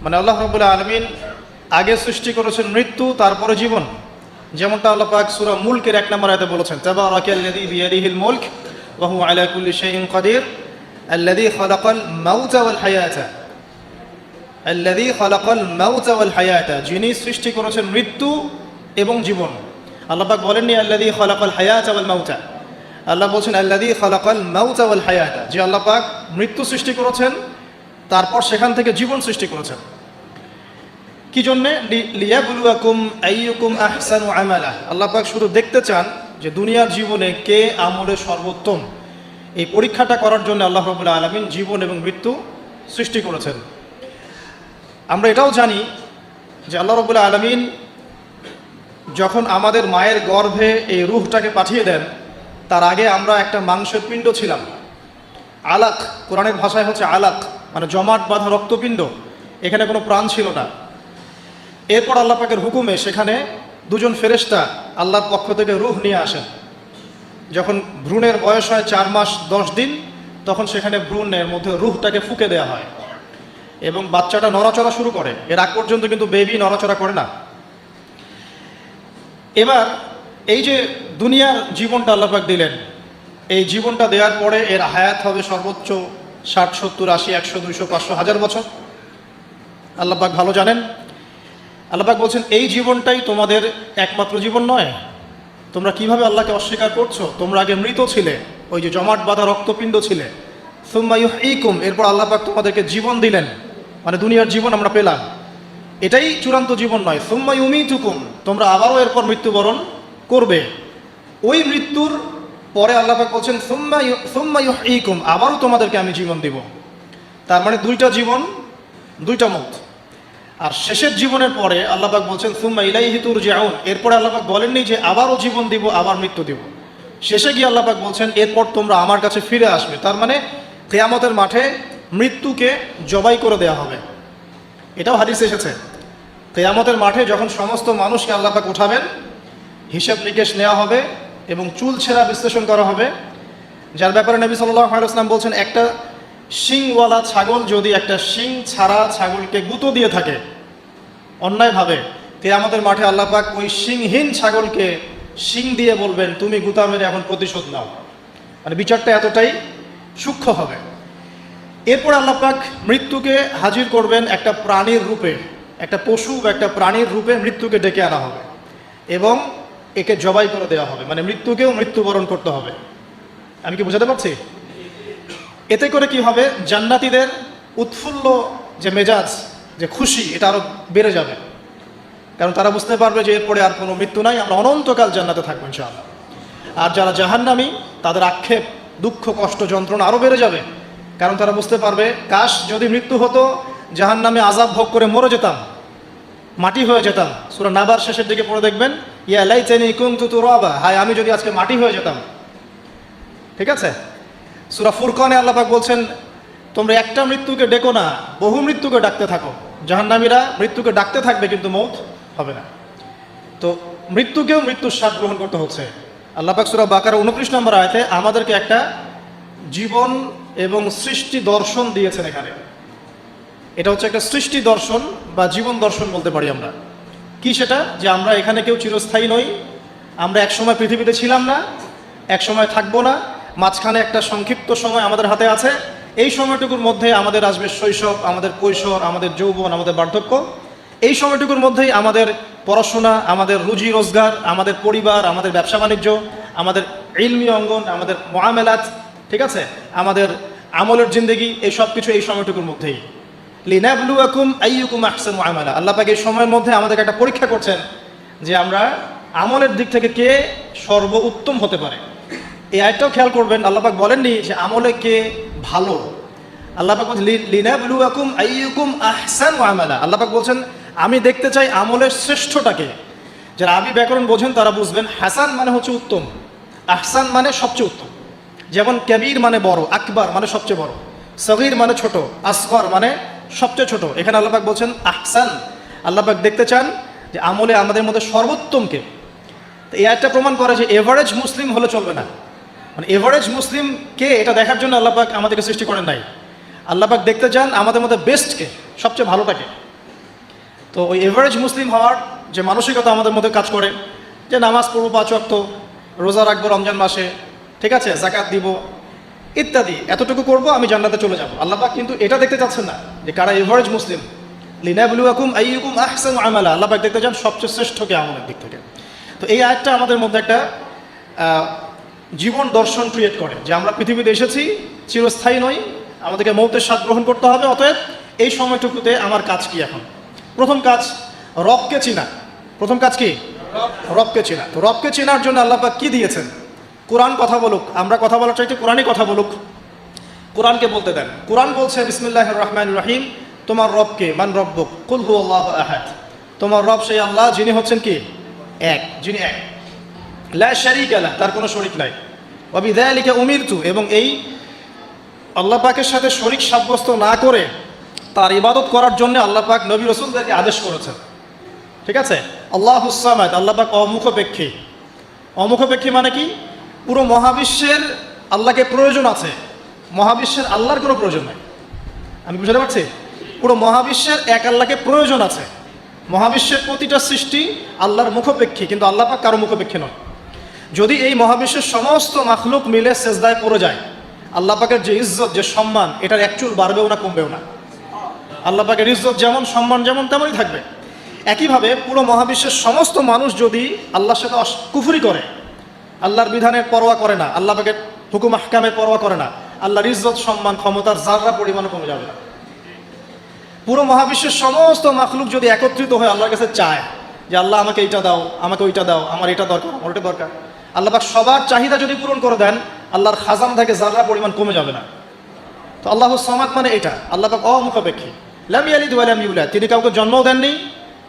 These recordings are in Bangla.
মানে আল্লাহ রাব্বুল আলামিন আগে সৃষ্টি করেছেন মৃত্যু, তারপরে জীবন। যেমনটা আল্লাহ পাক সূরা মুলকের 1 নম্বর আয়াতে বলেছেন, তাবারাকাল্লাযী বিয়াদিহিল মুলক ওয়া হুয়া আলা কুল্লি শাইইন কাদির আল্লাযী খালাকাল মাউতা ওয়াল হায়াতা, আল্লাযী খালাকাল মাউতা ওয়াল হায়াতা, যিনি সৃষ্টি করেছেন মৃত্যু এবং জীবন। আল্লাহ পাক বলেননি আল্লাযী খালাকাল হায়াতা ওয়াল মাউতা, আল্লাহ বলছেন আল্লাযী খালাকাল মাউতা ওয়াল হায়াতা, যে আল্লাহ পাক মৃত্যু সৃষ্টি করেছেন, তারপর সেখান থেকে জীবন সৃষ্টি করেছেন। কি জন্যে? লিয়াবলুয়াকুম আইয়ুকুম আহসানু আমালা। আল্লাহ পাক শুধু দেখতে চান যে দুনিয়ার জীবনে কে আমলে সর্বোত্তম। এই পরীক্ষাটা করার জন্য আল্লাহ রাব্বুল আলামিন জীবন এবং মৃত্যু সৃষ্টি করেছেন। আমরা এটাও জানি যে আল্লাহ রাব্বুল আলামিন যখন আমাদের মায়ের গর্ভে এই রূহটাকে পাঠিয়ে দেন, তার আগে আমরা একটা মাংসের পিণ্ড ছিলাম, আলাক, কোরআনের ভাষায় হচ্ছে আলাক, মানে জমাট বাঁধা রক্তপিণ্ড, এখানে কোনো প্রাণ ছিল না। এরপর আল্লাহ পাকের হুকুমে সেখানে দুজন ফেরেশতা আল্লাহর পক্ষ থেকে রূহ নিয়ে আসেন। যখন ভ্রূণের বয়স হয় 4 মাস 10 দিন, তখন সেখানে ভ্রূণের মধ্যে রূহটাকে ফুঁকে দেওয়া হয় এবং বাচ্চাটা নড়াচড়া শুরু করে। এর আগ পর্যন্ত কিন্তু বেবি নড়াচড়া করে না। এবার এই যে দুনিয়ার জীবনটা আল্লাহ পাক দিলেন, এই জীবনটা দেওয়ার পরে এর হায়াত হবে সর্বোচ্চ 60, 70, 80, 100, 200, 500, 1000 বছর। আল্লাহ পাক ভালো জানেন। আল্লাহ পাক বলছেন এই জীবনটাই তোমাদের একমাত্র জীবন নয়। তোমরা কিভাবে আল্লাহকে অস্বীকার করছো? তোমরা আগে মৃত ছিলে, ওই যে জমাট বাঁধা রক্তপিণ্ড ছিলে। সুম্মা ইউহয়িকুম, এরপর আল্লাহ পাক তোমাদেরকে জীবন দিলেন, মানে দুনিয়ার জীবন আমরা পেলাম। এটাই চূড়ান্ত জীবন নয়। সুম্মা ইউমীতুকুম, তোমরা আবারও এরপর মৃত্যুবরণ করবে। ওই মৃত্যুর পরে আল্লাহ পাক বলছেন সুম্মা ইউহয়িকুম, আবারও তোমাদেরকে আমি জীবন দিব। তার মানে দুইটা জীবন, দুইটা মত। আর শেষের জীবনের পরে আল্লাহ পাক বলছেন সুম্মা ইলাইহি তুরজাউন, এরপরে আল্লাহ পাক বলেননি যে আবারও জীবন দিব, আবার মৃত্যু দিব। শেষে গিয়ে আল্লাহ পাক বলছেন এরপর তোমরা আমার কাছে ফিরে আসবে। তার মানে কিয়ামতের মাঠে মৃত্যুকে জবাই করে দেওয়া হবে। এটাও হাদিসে এসেছে, কিয়ামতের মাঠে যখন সমস্ত মানুষকে আল্লাহ পাক উঠাবেন, হিসাব নিকেশ নেওয়া হবে এবং চুল ছেঁড়া বিশ্লেষণ করা হবে। যার ব্যাপারে নবী সাল্লাল্লাহু আলাইহি ওয়াসাল্লাম বলছেন, একটা শিংওয়ালা ছাগল যদি একটা শিং ছাড়া ছাগলকে গুঁতো দিয়ে থাকে অন্যায়ভাবে, কিয়ামতের মাঠে আল্লাহ পাক ওই শিংহীন ছাগলকে শিং দিয়ে বলবেন তুমি গুঁতা মেরে এখন প্রতিশোধ নাও। মানে বিচারটা এতটাই সূক্ষ্ম হবে। এরপর আল্লাহ পাক মৃত্যুকে হাজির করবেন একটা প্রাণীর রূপে, একটা পশু বা একটা প্রাণীর রূপে মৃত্যুকে ডেকে আনা হবে এবং একে জবাই করে দেওয়া হবে। মানে মৃত্যুকেও মৃত্যুবরণ করতে হবে। আমি কি বোঝাতে পারছি? এতে করে কি হবে? জান্নাতীদের উৎফুল্ল যে মেজাজ, যে খুশি, এটা আরো বেড়ে যাবে। কারণ তারা বুঝতে পারবে যে এরপরে আর কোনো মৃত্যু নাই, আমরা অনন্তকাল জান্নাতে থাকবো ইনশাআল্লাহ। আর যারা জাহান্নামী, তাদের আক্ষেপ, দুঃখ, কষ্ট, যন্ত্রণা আরো বেড়ে যাবে। কারণ তারা বুঝতে পারবে কাশ যদি মৃত্যু হতো, জাহান্নামে আযাব ভোগ করে মরে যেতাম, মাটি হয়ে যেতাম। সূরা নাবার শেষের দিকে পড়ে দেখবেন, ইয়া লাইতানি কুনতু তুরাবা, হায় আমি যদি আজকে মাটি হয়ে যেতাম। ঠিক আছে? সূরা ফুরকানে আল্লাহ পাক বলছেন তোমরা একটা মৃত্যুকে ডেকো না, বহু মৃত্যুকে ডাকতে থাকো। জাহান্নামীরা মৃত্যুকে ডাকতে থাকবে কিন্তু মৌত হবে না। তো মৃত্যুকেও মৃত্যুর স্বাদ গ্রহণ করতে হচ্ছে। আল্লাহ পাক সূরা বাকারা 29 নম্বর আয়াতে আমাদেরকে একটা জীবন এবং সৃষ্টি দর্শন দিয়েছেন এখানে। এটা হচ্ছে একটা সৃষ্টি দর্শন বা জীবন দর্শন বলতে পারি আমরা। কি সেটা? যে আমরা এখানে কেউ চিরস্থায়ী নই, আমরা একসময় পৃথিবীতে ছিলাম না, একসময় থাকবো না, মাঝখানে একটা সংক্ষিপ্ত সময় আমাদের হাতে আছে। এই সময়টুকুর মধ্যে আমাদের আসবে শৈশব, আমাদের কৈশোর, আমাদের যৌবন, আমাদের বার্ধক্য। এই সময়টুকুর মধ্যেই আমাদের পড়াশোনা, আমাদের রুজি রোজগার, আমাদের পরিবার, আমাদের ব্যবসা বাণিজ্য, আমাদের ইলমি অঙ্গন, আমাদের মুআমালাত, ঠিক আছে, আমাদের আমলের জিন্দেগি, এই সব কিছু এই সময়টুকুর মধ্যেই। লিনাবলুয়াকুম আইয়ুকুম আহসানু আমালা, আল্লাহ পাক এই সময়ের মধ্যে আমাদেরকে একটা পরীক্ষা করছেন যে আমরা আমলের দিক থেকে কে সর্বোত্তম হতে পারে। এই আয়াতটাও খেয়াল করবেন, আল্লাহ পাক বলেননি যে আমলে কে ভালো। আল্লাহ পাক বলছেন লিনাবলুয়াকুম আইয়ুকুম আহসানু আমালা। আল্লাহ পাক বলছেন আমি দেখতে চাই আমলের শ্রেষ্ঠটাকে। যারা আরবি ব্যাকরণ বোঝেন তারা বুঝবেন, হাসান মানে হচ্ছে উত্তম, আহসান মানে সবচেয়ে উত্তম। যেমন কবির মানে বড়, আকবার মানে সবচেয়ে বড়, সগীর মানে ছোট, আসগর মানে সবচেয়ে ছোট। এখানে আল্লাহ পাক বলছেন আহসান। আল্লাহ পাক দেখতে চান যে আমলে আমাদের মধ্যে সর্বোত্তমকে। তো এই আয়াতটা প্রমাণ করে যে এভারেজ মুসলিম হলে চলবে না। মানে এভারেজ মুসলিম কে, এটা দেখার জন্য আল্লাহ পাক আমাদেরকে সৃষ্টি করেন নাই। আল্লাহ পাক দেখতে চান আমাদের মধ্যে বেস্টকে, সবচেয়ে ভালোটাকে। তো ওই এভারেজ মুসলিম হওয়ার যে মানসিকতা আমাদের মধ্যে কাজ করে, যে নামাজ পড়বো 5 ওয়াক্ত, রোজা রাখবো রমজান মাসে, ঠিক আছে, জাকাত দিব ইত্যাদি, এতটুকু করব আমি জান্নাতে চলে যাব। আল্লাহ পাক কিন্তু এটা দেখতে চাচ্ছেন না যে কারা এভারেজ মুসলিম। লিনাবলুয়াকুম আইয়ুকুম আহসানু আমালা, আল্লাহ পাক দেখতে চান সবচেয়ে শ্রেষ্ঠকে আমলের দিক থেকে। তো এই আয়াতটা আমাদের মধ্যে একটা জীবন দর্শন ক্রিয়েট করে যে আমরা পৃথিবীতে এসেছি, চিরস্থায়ী নই, আমাদেরকে মৌতের স্বাদ গ্রহণ করতে হবে। অতএব এই সময়টুকুতে আমার কাজ কি? এখন প্রথম কাজ রবকে চিনা। প্রথম কাজ কি? রবকে চেনা। তো রবকে চেনার জন্য আল্লাহ পাক কি দিয়েছেন? কোরআন কথা বলুক, আমরা কথা বলার চাইতে কোরআনই কথা বলুক, কোরআনকে বলতে দেন। কোরআন বলছে বিসমিল্লাহির রহমানির রহিম, তোমার রবকে, মান রব্বুক, কুল হুয়াল্লাহু আহাদ, তোমার রব সেই আল্লাহ যিনি হচ্ছেন কি? এক, যিনি এক, লা শারীকা লাহ, তার কোনো শরীক নাই, ওয়া বিযালিকা উমিরতু, এবং এই আল্লাহ পাকের সাথে শরীক সাব্যস্ত না করে তার ইবাদত করার জন্য আল্লাহ পাক নবী রাসূলদেরকে আদেশ করেছেন। ঠিক আছে, আল্লাহুস সামাদ, আল্লাহ পাক অমুখপেক্ষী। অমুখপেক্ষী মানে কি? পুরো মহাবিশ্বের আল্লাহকে প্রয়োজন আছে, মহাবিশ্বের আল্লাহর কোনো প্রয়োজন নাই। আমি বুঝতে পারছি? পুরো মহাবিশ্বের এক আল্লাহকে প্রয়োজন আছে। মহাবিশ্বের প্রতিটা সৃষ্টি আল্লাহর মুখপেক্ষী, কিন্তু আল্লাহ পাক কারো মুখপেক্ষী নয়। যদি এই মহাবিশ্বের সমস্ত মাখলুক মিলে সেজদায় পড়ে যায়, আল্লাহ পাকের যে ইজ্জত, যে সম্মান, এটার এক চুল বাড়বেও না কমবেও না। আল্লাহ পাকের ইজ্জত যেমন, সম্মান যেমন, তেমনই থাকবে। একইভাবে পুরো মহাবিশ্বের সমস্ত মানুষ যদি আল্লাহর সাথে কুফরি করে, আল্লাহর বিধানের পরোয়া করে না, আল্লাহ পাকের হুকুম আহকামের পরোয়া করে না, আল্লাহর ইজ্জত, সম্মান, ক্ষমতার যাররা পরিমাণও কমে যাবে না। পুরো মহাবিশ্বের সমস্ত মাখলুক যদি একত্রিত হয়ে আল্লাহর কাছে চায় যে আল্লাহ আমাকে এইটা দাও, আমাকে ওইটা দাও, আমার এটা দরকার, আমার ওইটা দরকার, আল্লাহ পাক সবার চাহিদা যদি পূরণ করে দেন, আল্লাহর খাজান থেকে যাররা পরিমাণ কমে যাবে না। তো আল্লাহুস সামাদ মানে এটা, আল্লাহ পাক অমুখাপেক্ষী। লাম ইয়ালিদ ওয়া লাম ইউলাদ, তিনি কাউকে জন্মও দেননি,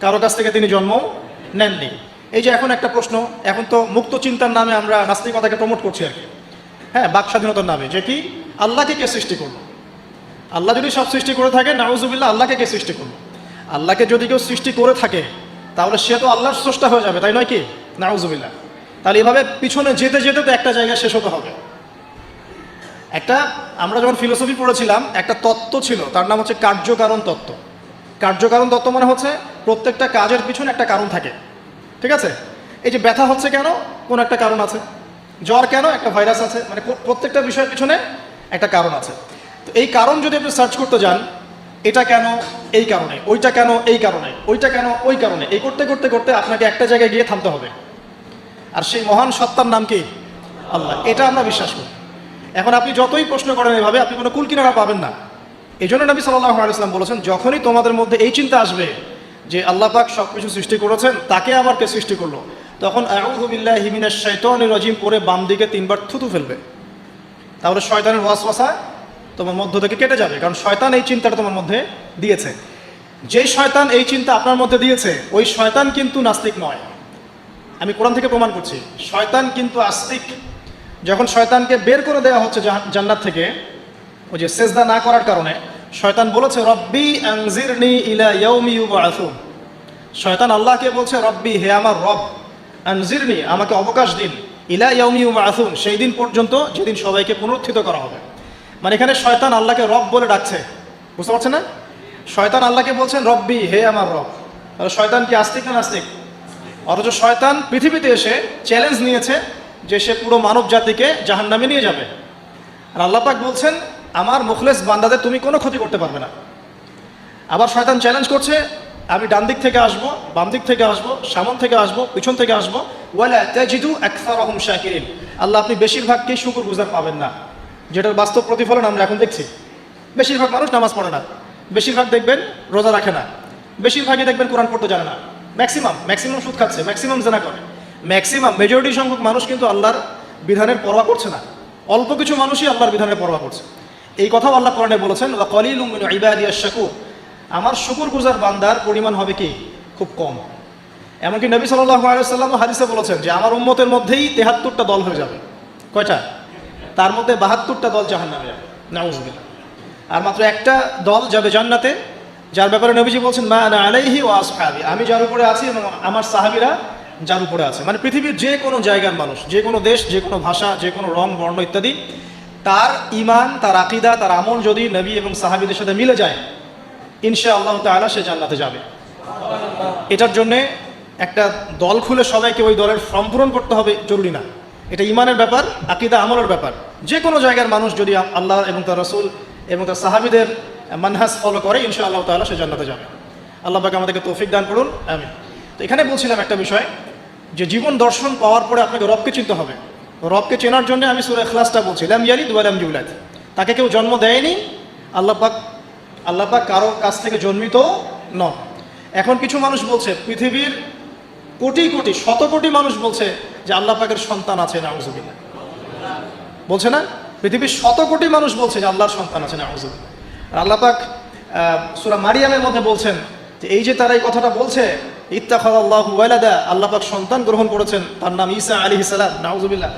কারো কাছ থেকে তিনি জন্ম নেননি। এই যে এখন একটা প্রশ্ন, এখন তো মুক্ত চিন্তার নামে আমরা নাস্তিকতাকে প্রমোট করছি আর কি, হ্যাঁ, বাক স্বাধীনতার নামে, যে কি আল্লাহকে কে সৃষ্টি করলো? আল্লাহ যদি সব সৃষ্টি করে থাকে, নাউজুবিল্লাহ, আল্লাহকে কে সৃষ্টি করলো? আল্লাহকে যদি কেউ সৃষ্টি করে থাকে তাহলে সে তো আল্লাহর স্রষ্টা হয়ে যাবে, তাই নয় কি? নাউজুবিল্লাহ। তাহলে এভাবে পিছনে যেতে যেতে তো একটা জায়গায় শেষ হতে হবে। একটা, আমরা যখন ফিলোসফি পড়েছিলাম, একটা তত্ত্ব ছিল, তার নাম হচ্ছে কার্যকারণ তত্ত্ব। কার্যকারণ তত্ত্ব মানে হচ্ছে প্রত্যেকটা কাজের পিছনে একটা কারণ থাকে। ঠিক আছে, এই যে ব্যথা হচ্ছে কেন? কোন একটা কারণ আছে। জ্বর কেন? একটা ভাইরাস আছে। মানে প্রত্যেকটা বিষয়ের পিছনে একটা কারণ আছে। তো এই কারণ যদি আপনি সার্চ করতে যান, এটা কেন? এই কারণে। ওইটা কেন? এই কারণে। ওইটা কেন? ওই কারণে। এই করতে করতে করতে আপনাকে একটা জায়গায় গিয়ে থামতে হবে। আর সেই মহান সত্তার নাম কি? আল্লাহ। এটা আমরা বিশ্বাস করি। এখন আপনি যতই প্রশ্ন করেন এভাবে, আপনি কোনো কুল কিনারা পাবেন না। এই জন্য নবী সাল্লাল্লাহু আলাইহি ওয়াসাল্লাম বলেছেন, যখনই তোমাদের মধ্যে এই চিন্তা আসবে যে আল্লাহ পাক সব কিছু সৃষ্টি করেছেন, তাকে আবার কে সৃষ্টি করলো, তখন আউযু বিল্লাহি মিনাশ শাইতানির রাজিম করে বাম দিকে 3 বার থুতু ফেলবে। তাহলে শয়তানের ওয়াসওয়াসা তোমার মধ্য থেকে কেটে যাবে, কারণ শয়তান এই চিন্তাটা তোমার মধ্যে দিয়েছে। যেই শয়তান এই চিন্তা আপনার মধ্যে দিয়েছে, ওই শয়তান কিন্তু নাস্তিক নয়। আমি কোরআন থেকে প্রমাণ করছি, শয়তান কিন্তু আস্তিক। যখন শয়তানকে বের করে দেওয়া হচ্ছে জান্নাত থেকে, ওই যে সেজদা না করার কারণে, শয়তান বলেছে রব্বি আনজিরনি ইলা ইয়াউমি ইউবআসুন। শয়তান আল্লাহকে বলছে, রব্বি, হে আমার রব, আনজিরনি, আমাকে অবকাশ দিন, ইলা ইয়াউমি ইউবআসুন, সেই দিন পর্যন্ত যেদিন সবাইকে পুনরুত্থিত করা হবে। মানে এখানে শয়তান আল্লাহকে রব বলে ডাকছে, বুঝতে পারছেন না? শয়তান আল্লাহকে বলছেন রব্বি, হে আমার রব। তাহলে শয়তান কি আস্তিক না নাস্তিক? অথচ শয়তান পৃথিবীতে এসে চ্যালেঞ্জ নিয়েছে যে সে পুরো মানব জাতিকে জাহান্নামে নিয়ে যাবে। আর আল্লাহ পাক বলছেন, আমার মুখলেস বান্দাদের তুমি কোনো ক্ষতি করতে পারবে না। আবার শয়তান চ্যালেঞ্জ করছে, আমি ডান দিক থেকে আসবো, বাম দিক থেকে আসবো, সামন থেকে আসবো, পিছন থেকে আসবো, ওয়ালা তাজিদু আকসারাহুম শাকিরিন। আল্লাহ, আপনি বেশিরভাগকেই শুকরগুজার পাবেন না, যেটার বাস্তব প্রতিফলন আমরা এখন দেখছি। বেশিরভাগ মানুষ নামাজ পড়ে না, বেশিরভাগ দেখবেন রোজা রাখে না, বেশিরভাগই দেখবেন কোরআন পড়তে জানে না, ম্যাক্সিমাম সুদ খাচ্ছে, ম্যাক্সিমাম জেনা করে, মেজরিটি সংখ্যক মানুষ কিন্তু আল্লাহর বিধানের পরোয়া করছে না। অল্প কিছু মানুষই আল্লাহর বিধানের পরোয়া করছে। এই কথাও আল্লাহ কোরআনে বলেছেন, ওয়া কলিলুম মিন ইবাদিয়াশ শাকুর, আমার শুকরগুজার বান্দার পরিমাণ হবে কি? খুব কম। এমনকি নবী সাল্লাল্লাহু আলাইহি ওয়াসাল্লাম হাদিসে বলেছেন যে আমার উম্মতের মধ্যেই 73টা দল হয়ে যাবে। কয়টা? তার মধ্যে 72টা দল জাহান্নামে যাবে, নাউযুবিল্লাহ। আর মাত্র একটা দল যাবে জান্নাতে, যার ব্যাপারে নবীজি বলছেন, মা আনা আলাইহি ওয়া আসহাবি, আমি যার উপরে আছি এবং আমার সাহাবীরা যার উপরে আছে। মানে পৃথিবীর যে কোনো জায়গার মানুষ, যে কোনো দেশ, যে কোনো ভাষা, যে কোনো রং, বর্ণ ইত্যাদি, তার ঈমান, তার আকীদা, তার আমল যদি নবী এবং সাহাবীদের সাথে মিলে যায়, ইনশাআল্লাহ তাআলা সে জান্নাতে যাবে। এটার জন্যে একটা দল খুলে সবাইকে ওই দলের ফর্ম পূরণ করতে হবে জরুরি না। এটা ইমানের ব্যাপার, আকীদা আমলের ব্যাপার। যে কোনো জায়গার মানুষ যদি আল্লাহ এবং তার রাসূল এবং তার সাহাবীদের মানহাজ ফলো করে ইনশাআল্লাহ তাআলা সে জান্নাতে যাবে। আল্লাহ পাক আমাদেরকে তৌফিক দান করুন, আমিন। তো এখানে বলছিলাম একটা বিষয়, যে জীবন দর্শন পাওয়ার পরে আপনাকে রবকে চিনতে হবে। রবকে চেনার জন্য আমি সূরা ইখলাসটা বলছি, লাম ইয়ালিদ ওয়া লাম ইউলাদ। তাকে কেউ জন্ম দেয়নি, আল্লাহ পাক কারো কাছ থেকে জন্মিত নন। এখন কিছু মানুষ বলছে, পৃথিবীর কোটি কোটি শত কোটি মানুষ বলছে যে আল্লাহ পাকের সন্তান আছে, নাউযুবিল্লাহ। বলছে না? পৃথিবীর শত কোটি মানুষ বলছে যে আল্লাহর সন্তান আছে, নাউযুবিল্লাহ। আর আল্লাহ পাক সূরা মারিয়ামের মধ্যে বলছেন যে এই যে তারা এই কথাটা বলছে, ইত্তাখাযাল্লাহু ওয়ালাদা, আল্লাহ পাক সন্তান গ্রহণ করেছেন, তার নাম ঈসা আলাইহিস সালাম, নাউযুবিল্লাহ।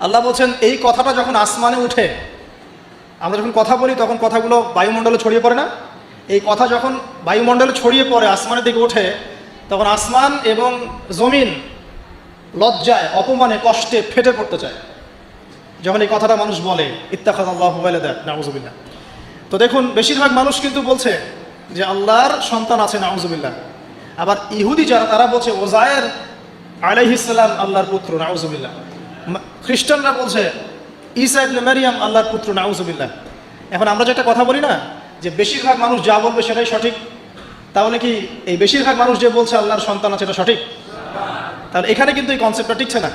আল্লাহ বলছেন এই কথাটা যখন আসমানে উঠে, আমরা যখন কথা বলি তখন কথাগুলো বায়ুমণ্ডলে ছড়িয়ে পড়ে না? এই কথা যখন বায়ুমণ্ডলে ছড়িয়ে পড়ে, আসমানের দিকে ওঠে, তখন আসমান এবং জমিন লজ্জায়, অপমানে, কষ্টে ফেটে পড়তে চায় যখন এই কথাটা মানুষ বলে, ইত্তাখাযাল্লাহু ওয়ালাদা, নাউযুবিল্লাহ। তো দেখুন, বেশিরভাগ মানুষ কিন্তু বলছে যে আল্লাহর সন্তান আছে, নাউযুবিল্লাহ। আবার ইহুদি যারা, তারা বলছে ওযায়ের আলাইহিস সালাম আল্লাহর পুত্র, নাউযুবিল্লাহ। খ্রিস্টানরা বলছে ঈসা ইবনে মারইয়াম আল্লাহর পুত্র, নাউযুবিল্লাহ। এখন আমরা যেটা কথা বলি না, যে বেশিরভাগ মানুষ যা বলবে সেটাই সঠিক, তাহলে কি এই বেশিরভাগ মানুষ যে বলছে আল্লাহর সন্তান আছে এটা সঠিক? তাহলে এখানে কিন্তু এই কনসেপ্টটা টিকছে না।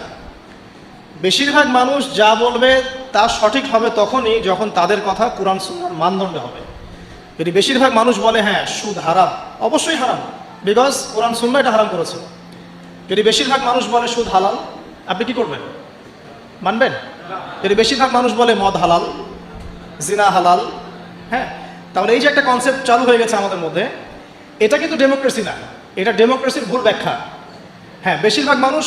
বেশিরভাগ মানুষ যা বলবে তা সঠিক হবে তখনই যখন তাদের কথা কুরআন সুন্নাহর মানদণ্ডে হবে। যদি বেশিরভাগ মানুষ বলে হ্যাঁ সুদ হারাম, অবশ্যই হারাম, বিকজ কুরআন সুন্নাহ এটা হারাম করেছে। যদি বেশিরভাগ মানুষ বলে সুদ হালাল, আপনি কি করবেন? মানবেন? যদি বেশিরভাগ মানুষ বলে মদ হালাল, জিনা হালাল, হ্যাঁ, তাহলে এই যে একটা কনসেপ্ট চালু হয়ে গেছে আমাদের মধ্যে, এটা কিন্তু ডেমোক্রেসি না, এটা ডেমোক্রেসির ভুল ব্যাখ্যা। হ্যাঁ, বেশিরভাগ মানুষ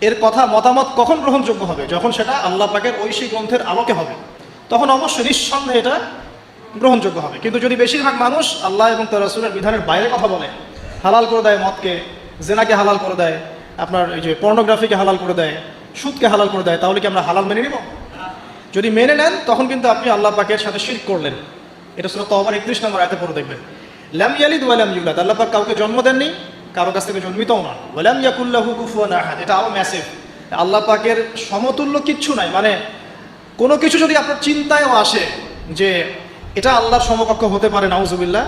এর কথা মতামত কখন গ্রহণযোগ্য হবে? যখন সেটা আল্লাহ পাকের ঐশী গ্রন্থের আলোকে হবে, তখন অবশ্যই নিঃসন্দেহে এটা গ্রহণযোগ্য হবে। কিন্তু যদি বেশিরভাগ মানুষ আল্লাহ এবং তার রাসূলের বিধানের বাইরে কথা বলে, হালাল করে দেয় মদকে, জেনাকে হালাল করে দেয়, আপনার এই যে পর্নোগ্রাফিকে হালাল করে দেয়, সুদকে হালাল করে দেয়, তাহলে কি আমরা হালাল মেনে নিব? যদি মেনে নেন তখন কিন্তু আপনি আল্লাহ পাকের সাথে শিরক করলেন। এটা সূরা তাওবার 31 নম্বর আয়াতে পড়ে দেখবেন, লাম ইয়ালিদ ওয়া লাম ইউলাদ, আল্লাহ পাক কাউকে জন্ম দেননি, কারো কাছ থেকে জন্মিতও না। ওয়া লাম ইয়াকুল লাহু কুফুয়ান আহাদ, এটা আরো ম্যাসিভ। আল্লাহ পাকের সমতুল্য কিচ্ছু নাই। মানে কোনো কিছু যদি আপনার চিন্তায়ও আসে যে এটা আল্লাহর সমকক্ষ হতে পারে, নাউযুবিল্লাহ,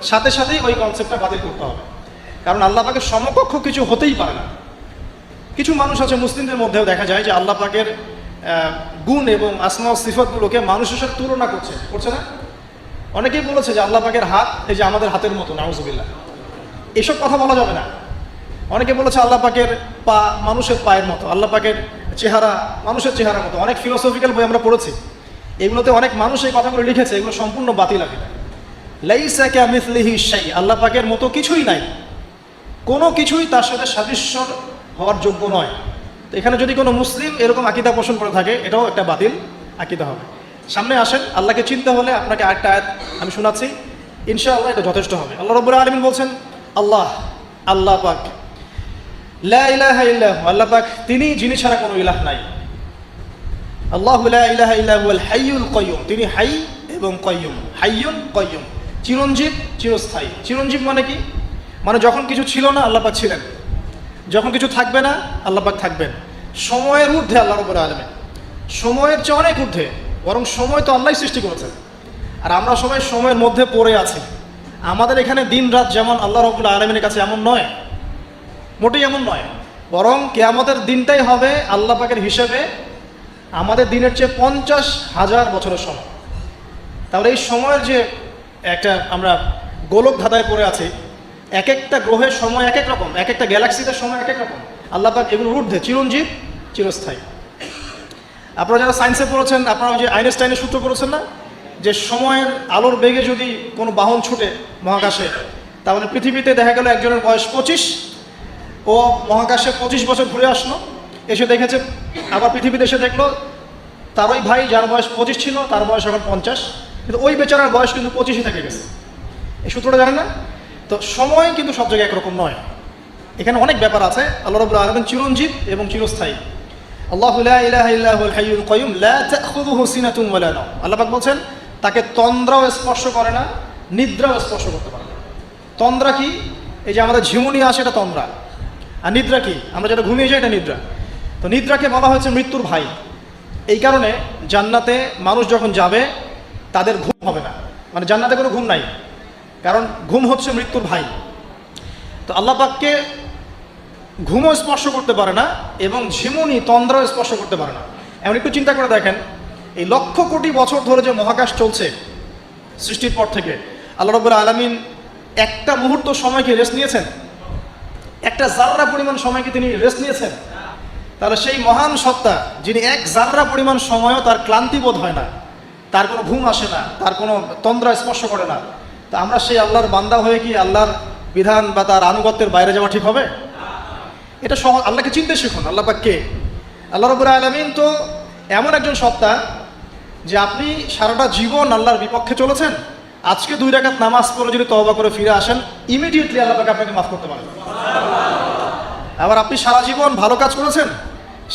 সাথে সাথেই ওই কনসেপ্টটা বাতিল করতে হবে। কারণ আল্লাহ পাকের সমকক্ষ কিছু হতেই পারে না। কিছু মানুষ আছে মুসলিমদের মধ্যেও দেখা যায় যে আল্লাহ পাকের গুণ এবং আসমা ও সিফাতগুলোকে মানুষের সাথে তুলনা করছে না? অনেকেই বলেছে যে আল্লাহ পাকের হাত এই যে আমাদের হাতের মতো, নাউযুবিল্লাহ। এসব কথা বলা যাবে না। অনেকে বলেছে আল্লাহ পাকের পা মানুষের পায়ের মতো, আল্লাহ পাকের চেহারা মানুষের চেহারার মতো। অনেক ফিলোসফিক্যাল বই আমরা পড়েছি, এগুলোতে অনেক মানুষ এই কথাগুলো লিখেছে, এগুলো সম্পূর্ণ বাতিল আকিদা। লাইসা কামিসলিহি শাই, আল্লাহ পাকের মতো কিছুই নাই, কোনো কিছুই তার সাথে সাদৃশ্য হওয়ার যোগ্য নয়। তো এখানে যদি কোনো মুসলিম এরকম আকিদা পোষণ করে থাকে, এটাও একটা বাতিল আকিদা হবে। সামনে আসেন, আল্লাহকে চিনতে হলে আপনাকে আরেকটা আয়াত আমি শোনাচ্ছি, ইনশাআল্লাহ এটা যথেষ্ট হবে। আল্লাহ রাব্বুল আলামিন বলছেন, আল্লাহ পাক, লা ইলাহা ইল্লাহু, আল্লাহ পাক তিনি যিনি ছাড়া কোনো ইলাহ নাই। আল্লাহু লা ইলাহা ইল্লা হুয়াল হাইয়ুল কাইয়্যুম, তিনি হাই এবং কাইয়্যুম, হাইয়ুন কাইয়্যুম, চিরঞ্জীব, চিরস্থায়ী। চিরঞ্জীব মানে কি? মানে যখন কিছু ছিল না আল্লাহ পাক ছিলেন, যখন কিছু থাকবে না আল্লাহ পাক থাকবেন। সময়ের ঊর্ধ্বে আল্লাহ রাব্বুল আলামিন, সময়ের চেয়ে অনেক ঊর্ধ্বে, বরং সময় তো আল্লাহই সৃষ্টি করেছেন, আর আমরা সবাই সময়ের মধ্যে পড়ে আছি। আমাদের এখানে দিন রাত যেমন আল্লাহ রাব্বুল আলামিনের কাছে এমন নয়, মোটেই এমন নয়, বরং কিয়ামতের দিনটাই হবে আল্লাহ পাকের হিসেবে আমাদের দিনের চেয়ে 50,000 বছরের সময়। তাহলে এই সময়ের যে একটা আমরা গোলক ধাঁধায় পড়ে আছি, এক একটা গ্রহের সময় এক এক রকম, এক একটা গ্যালাক্সিতে সময় এক এক রকম। আল্লাহ পাক এগুলো ঊর্ধ্বে, চিরঞ্জীব, চিরস্থায়ী। আপনারা যারা সায়েন্সে পড়েছেন, আপনারা যে আইনস্টাইনের সূত্র পড়েছেন না, যে সময়ের আলোর বেগে যদি কোনো বাহন ছুটে মহাকাশে, তাহলে পৃথিবীতে দেখা গেল একজনের বয়স 25, ও মহাকাশে 25 বছর ঘুরে আসলো, এসে দেখেছে, আবার পৃথিবীতে এসে দেখলো তার ওই ভাই যার বয়স 25 ছিল তার বয়স এখন 50, কিন্তু ওই বেচারার বয়স কিন্তু 25ই থেকে গেছে। এই সূত্রটা জানেন না? তো সময় কিন্তু সব জায়গায় একরকম নয়, এখানে অনেক ব্যাপার আছে। আল্লাহ রাব্বুল আলামিন চিরঞ্জীব এবং চিরস্থায়ী। আল্লাহু লা ইলাহা ইল্লা হুয়াল হাইয়ুল কাইয়্যুম লা তাখুযুহু সিনাতুন ওয়া লা নাওম, আল্লাহ পাক বলছেন তাকে তন্দ্রাও স্পর্শ করে না, নিদ্রাও স্পর্শ করতে পারে না। তন্দ্রা কি? এই যে আমাদের ঝিমুনি আসে এটা তন্দ্রা, আর নিদ্রা কি, আমরা যেটা ঘুমিয়ে যাই এটা নিদ্রা। তো নিদ্রাকে বলা হয়েছে মৃত্যুর ভাই। এই কারণে জান্নাতে মানুষ যখন যাবে তাদের ঘুম হবে না, মানে জান্নাতে কোনো ঘুম নাই, কারণ ঘুম হচ্ছে মৃত্যুর ভাই। তো আল্লাহ পাককে ঘুমও স্পর্শ করতে পারে না এবং ঝিমুনি তন্দ্রাও স্পর্শ করতে পারে না। এমন একটু চিন্তা করে দেখেন, এই লক্ষ কোটি বছর ধরে যে মহাকাশ চলছে সৃষ্টির পর থেকে, আল্লাহ রাব্বুল আলামিন একটা মুহূর্ত সময়কে রেস্ট নিয়েছেন? একটা জাররা পরিমাণ সময়কে তিনি রেস্ট নিয়েছেন? তাহলে সেই মহান সত্তা যিনি এক জাররা পরিমাণ সময়ও তার ক্লান্তি বোধ হয় না, তার কোনো ঘুম আসে না, তার কোনো তন্দ্রা স্পর্শ করে না, তা আমরা সেই আল্লাহর বান্দা হয়ে কি আল্লাহর বিধান বা তার আনুগত্যের বাইরে যাওয়া ঠিক হবে? এটা সহজ। আল্লাহকে চিনতে শিখুন। আল্লাহ পাক কে? আল্লাহ রাব্বুল আলামিন তো এমন একজন সত্তা যে আপনি সারাটা জীবন আল্লাহর বিপক্ষে চলেছেন, আজকে 2 রাকাত নামাজ পড়ে যদি তওবা করে ফিরে আসেন, ইমিডিয়েটলি আল্লাহ পাক আপনাকে মাফ করতে পারেন। আবার আপনি সারা জীবন ভালো কাজ করেছেন,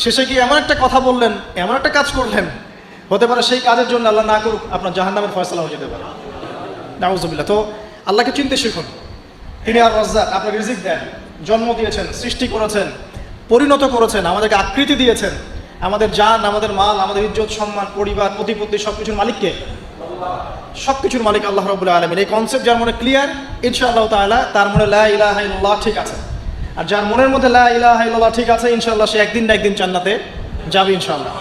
শেষে গিয়ে এমন একটা কথা বললেন, এমন একটা কাজ করলেন, হতে পারে সেই কাজের জন্য আল্লাহ না করুক আপনার জাহান্নামের ফয়সালা হয়ে যেতে পারে। নাউজুবিল্লাহ। তো আল্লাহকে চিনতে শিখুন। তিনি আর রাজ্জাক, আপনাকে রিজিক দেন, জন্ম দিয়েছেন, সৃষ্টি করেছেন, পরিণত করেছেন, আমাদেরকে আকৃতি দিয়েছেন, আমাদের জান, আমাদের মাল, আমাদের ইজ্জত সম্মান, পরিবার, প্রতিপত্তি সবকিছুর মালিককে? সবকিছুর মালিক আল্লাহ রাব্বুল আলামিন। এই কনসেপ্ট যার মনে ক্লিয়ার, ইনশাআল্লাহ তাআলা তার মনে লা ইলাহা ইল্লাল্লাহ ঠিক আছে। আর যার মনের মধ্যে লা ইলাহা ইল্লাল্লাহ ঠিক আছে, ইনশাআল্লাহ সে একদিন না একদিন জান্নাতে যাবে ইনশাআল্লাহ।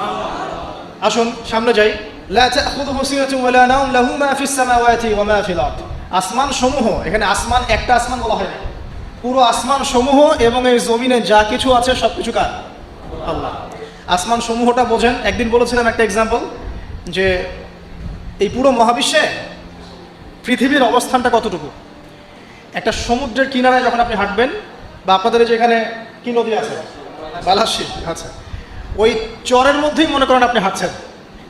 আসুন সামনে যাই। লা তাখুযুহু সিনাতুন ওয়া লা নাওম লাহু মা ফিস সামাওয়াতি ওয়া মা ফিল আরদ। আসমান সমূহ, এখানে আসমান একটা আসমান বলা হয় না, পুরো আসমান সমূহ এবং এই জমিনে যা কিছু আছে সবকিছু কার? আল্লাহ। আসমান সমূহটা বোঝেন। একদিন বলেছিলাম একটা এক্সাম্পল, যে এই পুরো মহাবিশ্বে পৃথিবীর অবস্থানটা কতটুকু। একটা সমুদ্রের কিনারায় যখন আপনি হাঁটবেন, বা আপনাদের যে এখানে কি নদী আছে, বালাসী, আচ্ছা, ওই চরের মধ্যেই মনে করেন আপনি হাঁটছেন,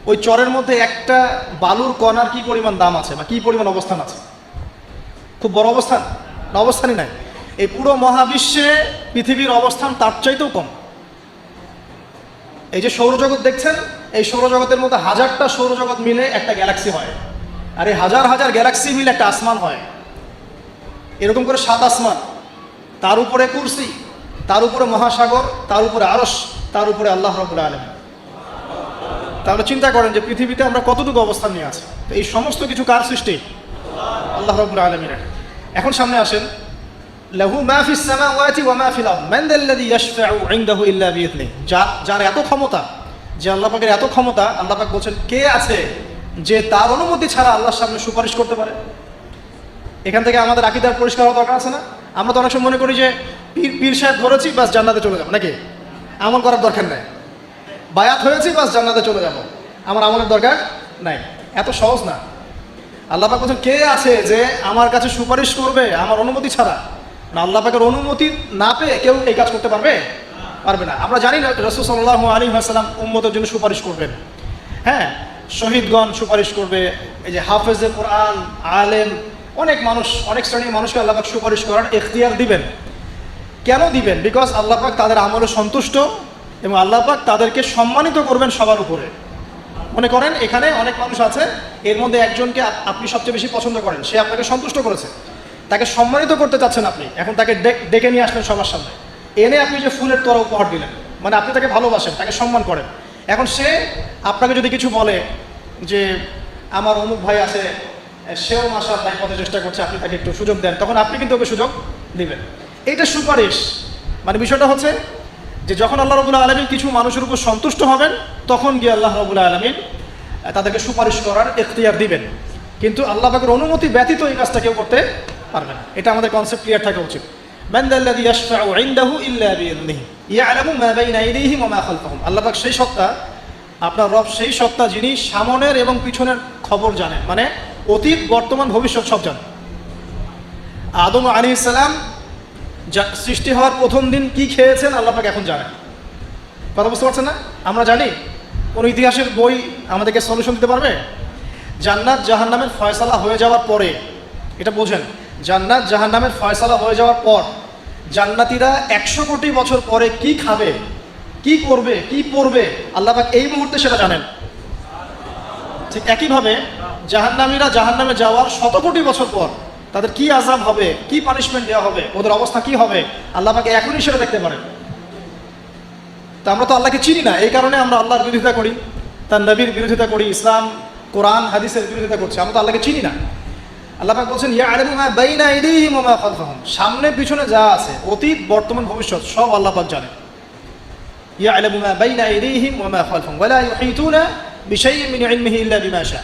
ওই চরের মধ্যে একটা বালুর কণার কি পরিমাণ দাম আছে বা কি পরিমাণ অবস্থান আছে? খুব বড় অবস্থান না? অবস্থানই নাই। এই পুরো মহাবিশ্বে পৃথিবীর অবস্থান তার চাইতেও কম। এই যে সৌরজগৎ দেখছেন, এই সৌরজগতের মধ্যে হাজারটা সৌরজগৎ মিলে একটা গ্যালাক্সি হয়, আর এই হাজার হাজার গ্যালাক্সি মিলে একটা আসমান হয়। এরকম করে 7 আসমান, তার উপরে কুরসি, তার উপরে মহাসাগর, তার উপরে আরশ, তার উপরে আল্লাহ রাব্বুল আলামিন। তাহলে চিন্তা করেন যে পৃথিবীতে আমরা কতটুকু অবস্থান নিয়ে আছি। তো এই সমস্ত কিছু কার সৃষ্টি? আল্লাহ রাব্বুল আলামিনের। এখন সামনে আসেন, লাহু মা ফিস সামাওয়াতি ওয়া মা ফিল আরদ মান যাল্লাযী ইয়াশফাউ ইনদাহু ইল্লা বিইذনিহি। যার এত ক্ষমতা, যে আল্লাহ পাকের এত ক্ষমতা, আল্লাহ পাক বলছেন কে আছে যে তার অনুমতি ছাড়া আল্লাহর সামনে সুপারিশ করতে পারে? এখান থেকে আমাদের আকীদার পরিষ্কার হওয়া দরকার আছে না? আমরা তো অনেক সময় মনে করি যে পীর সাহেব ধরেছি বাস জান্নাতে চলে যাবো, নাকি? আমল করার দরকার নাই। বায়াত হয়েছি বাস জান্নাতে চলে যাব, আমার আমলের দরকার নাই। এত সহজ না। আল্লাহ পাক বলছেন কে আছে যে আমার কাছে সুপারিশ করবে আমার অনুমতি ছাড়া? না, আল্লাহ পাকের অনুমতি না পেয়ে কেউ এই কাজ করতে পারবে না। আমরা জানি না রাসূল সাল্লাল্লাহু আলাইহি ওয়াসাল্লাম উম্মতের জন্য সুপারিশ করবেন। হ্যাঁ, শহীদগণ সুপারিশ করবে, এই যে হাফেজে কোরআন, আলেম, অনেক মানুষ, অনেক শ্রেণীর মানুষকে আল্লাহ পাক সুপারিশ করার এখতিয়ার দিবেন। কেন দিবেন? বিকজ আল্লাহ পাক তাদের আমলে সন্তুষ্ট এবং আল্লাহ পাক তাদেরকে সম্মানিত করবেন সবার উপরে। মনে করেন এখানে অনেক মানুষ আছে, এর মধ্যে একজনকে আপনি সবচেয়ে বেশি পছন্দ করেন, সে আপনাকে সন্তুষ্ট করেছে, তাকে সম্মানিত করতে চাচ্ছেন আপনি। এখন তাকে ডেকে নিয়ে আসলেন সবার সামনে, এনে আপনি যে ফুলের তোড়া উপহার দিলেন, মানে আপনি তাকে ভালোবাসেন, তাকে সম্মান করেন। এখন সে আপনাকে যদি কিছু বলে যে আমার অমুক ভাই আছে, সেও মাশাআল্লাহ পথে চেষ্টা করছে, আপনি তাকে একটু সুযোগ দেন, তখন আপনি কিন্তু ওকে সুযোগ দিবেন। এইটা সুপারিশ। মানে বিষয়টা হচ্ছে যে যখন আল্লাহ রাব্বুল আলামিন কিছু মানুষের উপর সন্তুষ্ট হবেন, তখন গিয়ে আল্লাহ রাব্বুল আলামিন তাদেরকে সুপারিশ করার এখতিয়ার দিবেন। কিন্তু আল্লাহ পাকের অনুমতি ব্যতীত এই কাজটা কেউ করতে পারবে না। এটা আমাদের কনসেপ্ট ক্লিয়ার থাকা উচিত। মান যাল্লাযী ইয়াশফাউ ইনদাহু ইল্লা বিইذনিহি ইয়ালামু মা বাইনা আইদিহিম ওয়া মা খালফাহুম। আল্লাহ পাক সেই সত্তা, আপনার রব সেই সত্তা যিনি সামনের এবং পিছনের খবর জানেন, মানে অতীত, বর্তমান, ভবিষ্যৎ সব জানেন। আদম আলাইহিস সালাম সৃষ্টি হওয়ার প্রথম দিন কি খেয়েছেন আল্লাহ পাক এখন জানেন। কথা বুঝতে পারছেন না? আমরা জানি? কোন ইতিহাসের বই আমাদেরকে সলিউশন দিতে পারবে? জান্নাত জাহান্নামের ফয়সালা হয়ে যাওয়ার পরে, এটা বোঝেন, জান্নাত জাহান্নামের ফয়সালা হয়ে যাওয়ার পর জান্নাতীরা 100 কোটি বছর পরে কি খাবে, কি করবে, কি পড়বে, আল্লাহ পাক এই মুহূর্তে সেটা জানেন। ঠিক একইভাবে জাহান্নামীরা জাহান্নামে যাওয়ার 100 কোটি বছর পর তাদের কি আযাব হবে, কি পানিশমেন্ট দেওয়া হবে, ওদের অবস্থা কি হবে, আল্লাহ পাক এখনই সেটা দেখতে পারেন। তা আমরা তো আল্লাহকে চিনি না, এই কারণে আমরা আল্লাহর বিরোধিতা করি, তার নবীর বিরোধিতা করি, ইসলাম কোরআন হাদিসের বিরোধিতা করছি। আমরা তো আল্লাহকে চিনি না। আল্লাহ পাক বলছেন ইয়ালামু মা বাইনা আইদিহিম ওয়া মা খালফাহুম, সামনে পিছনে যা আছে, অতীত বর্তমান ভবিষ্যৎ সব আল্লাহ পাক জানেন। ইয়ালামু মা বাইনা আইদিহিম ওয়া মা খালফাহুম ওয়া লা ইউহিতুনা বিশাইইন মিন ইলমিহি ইল্লা বিমা শা।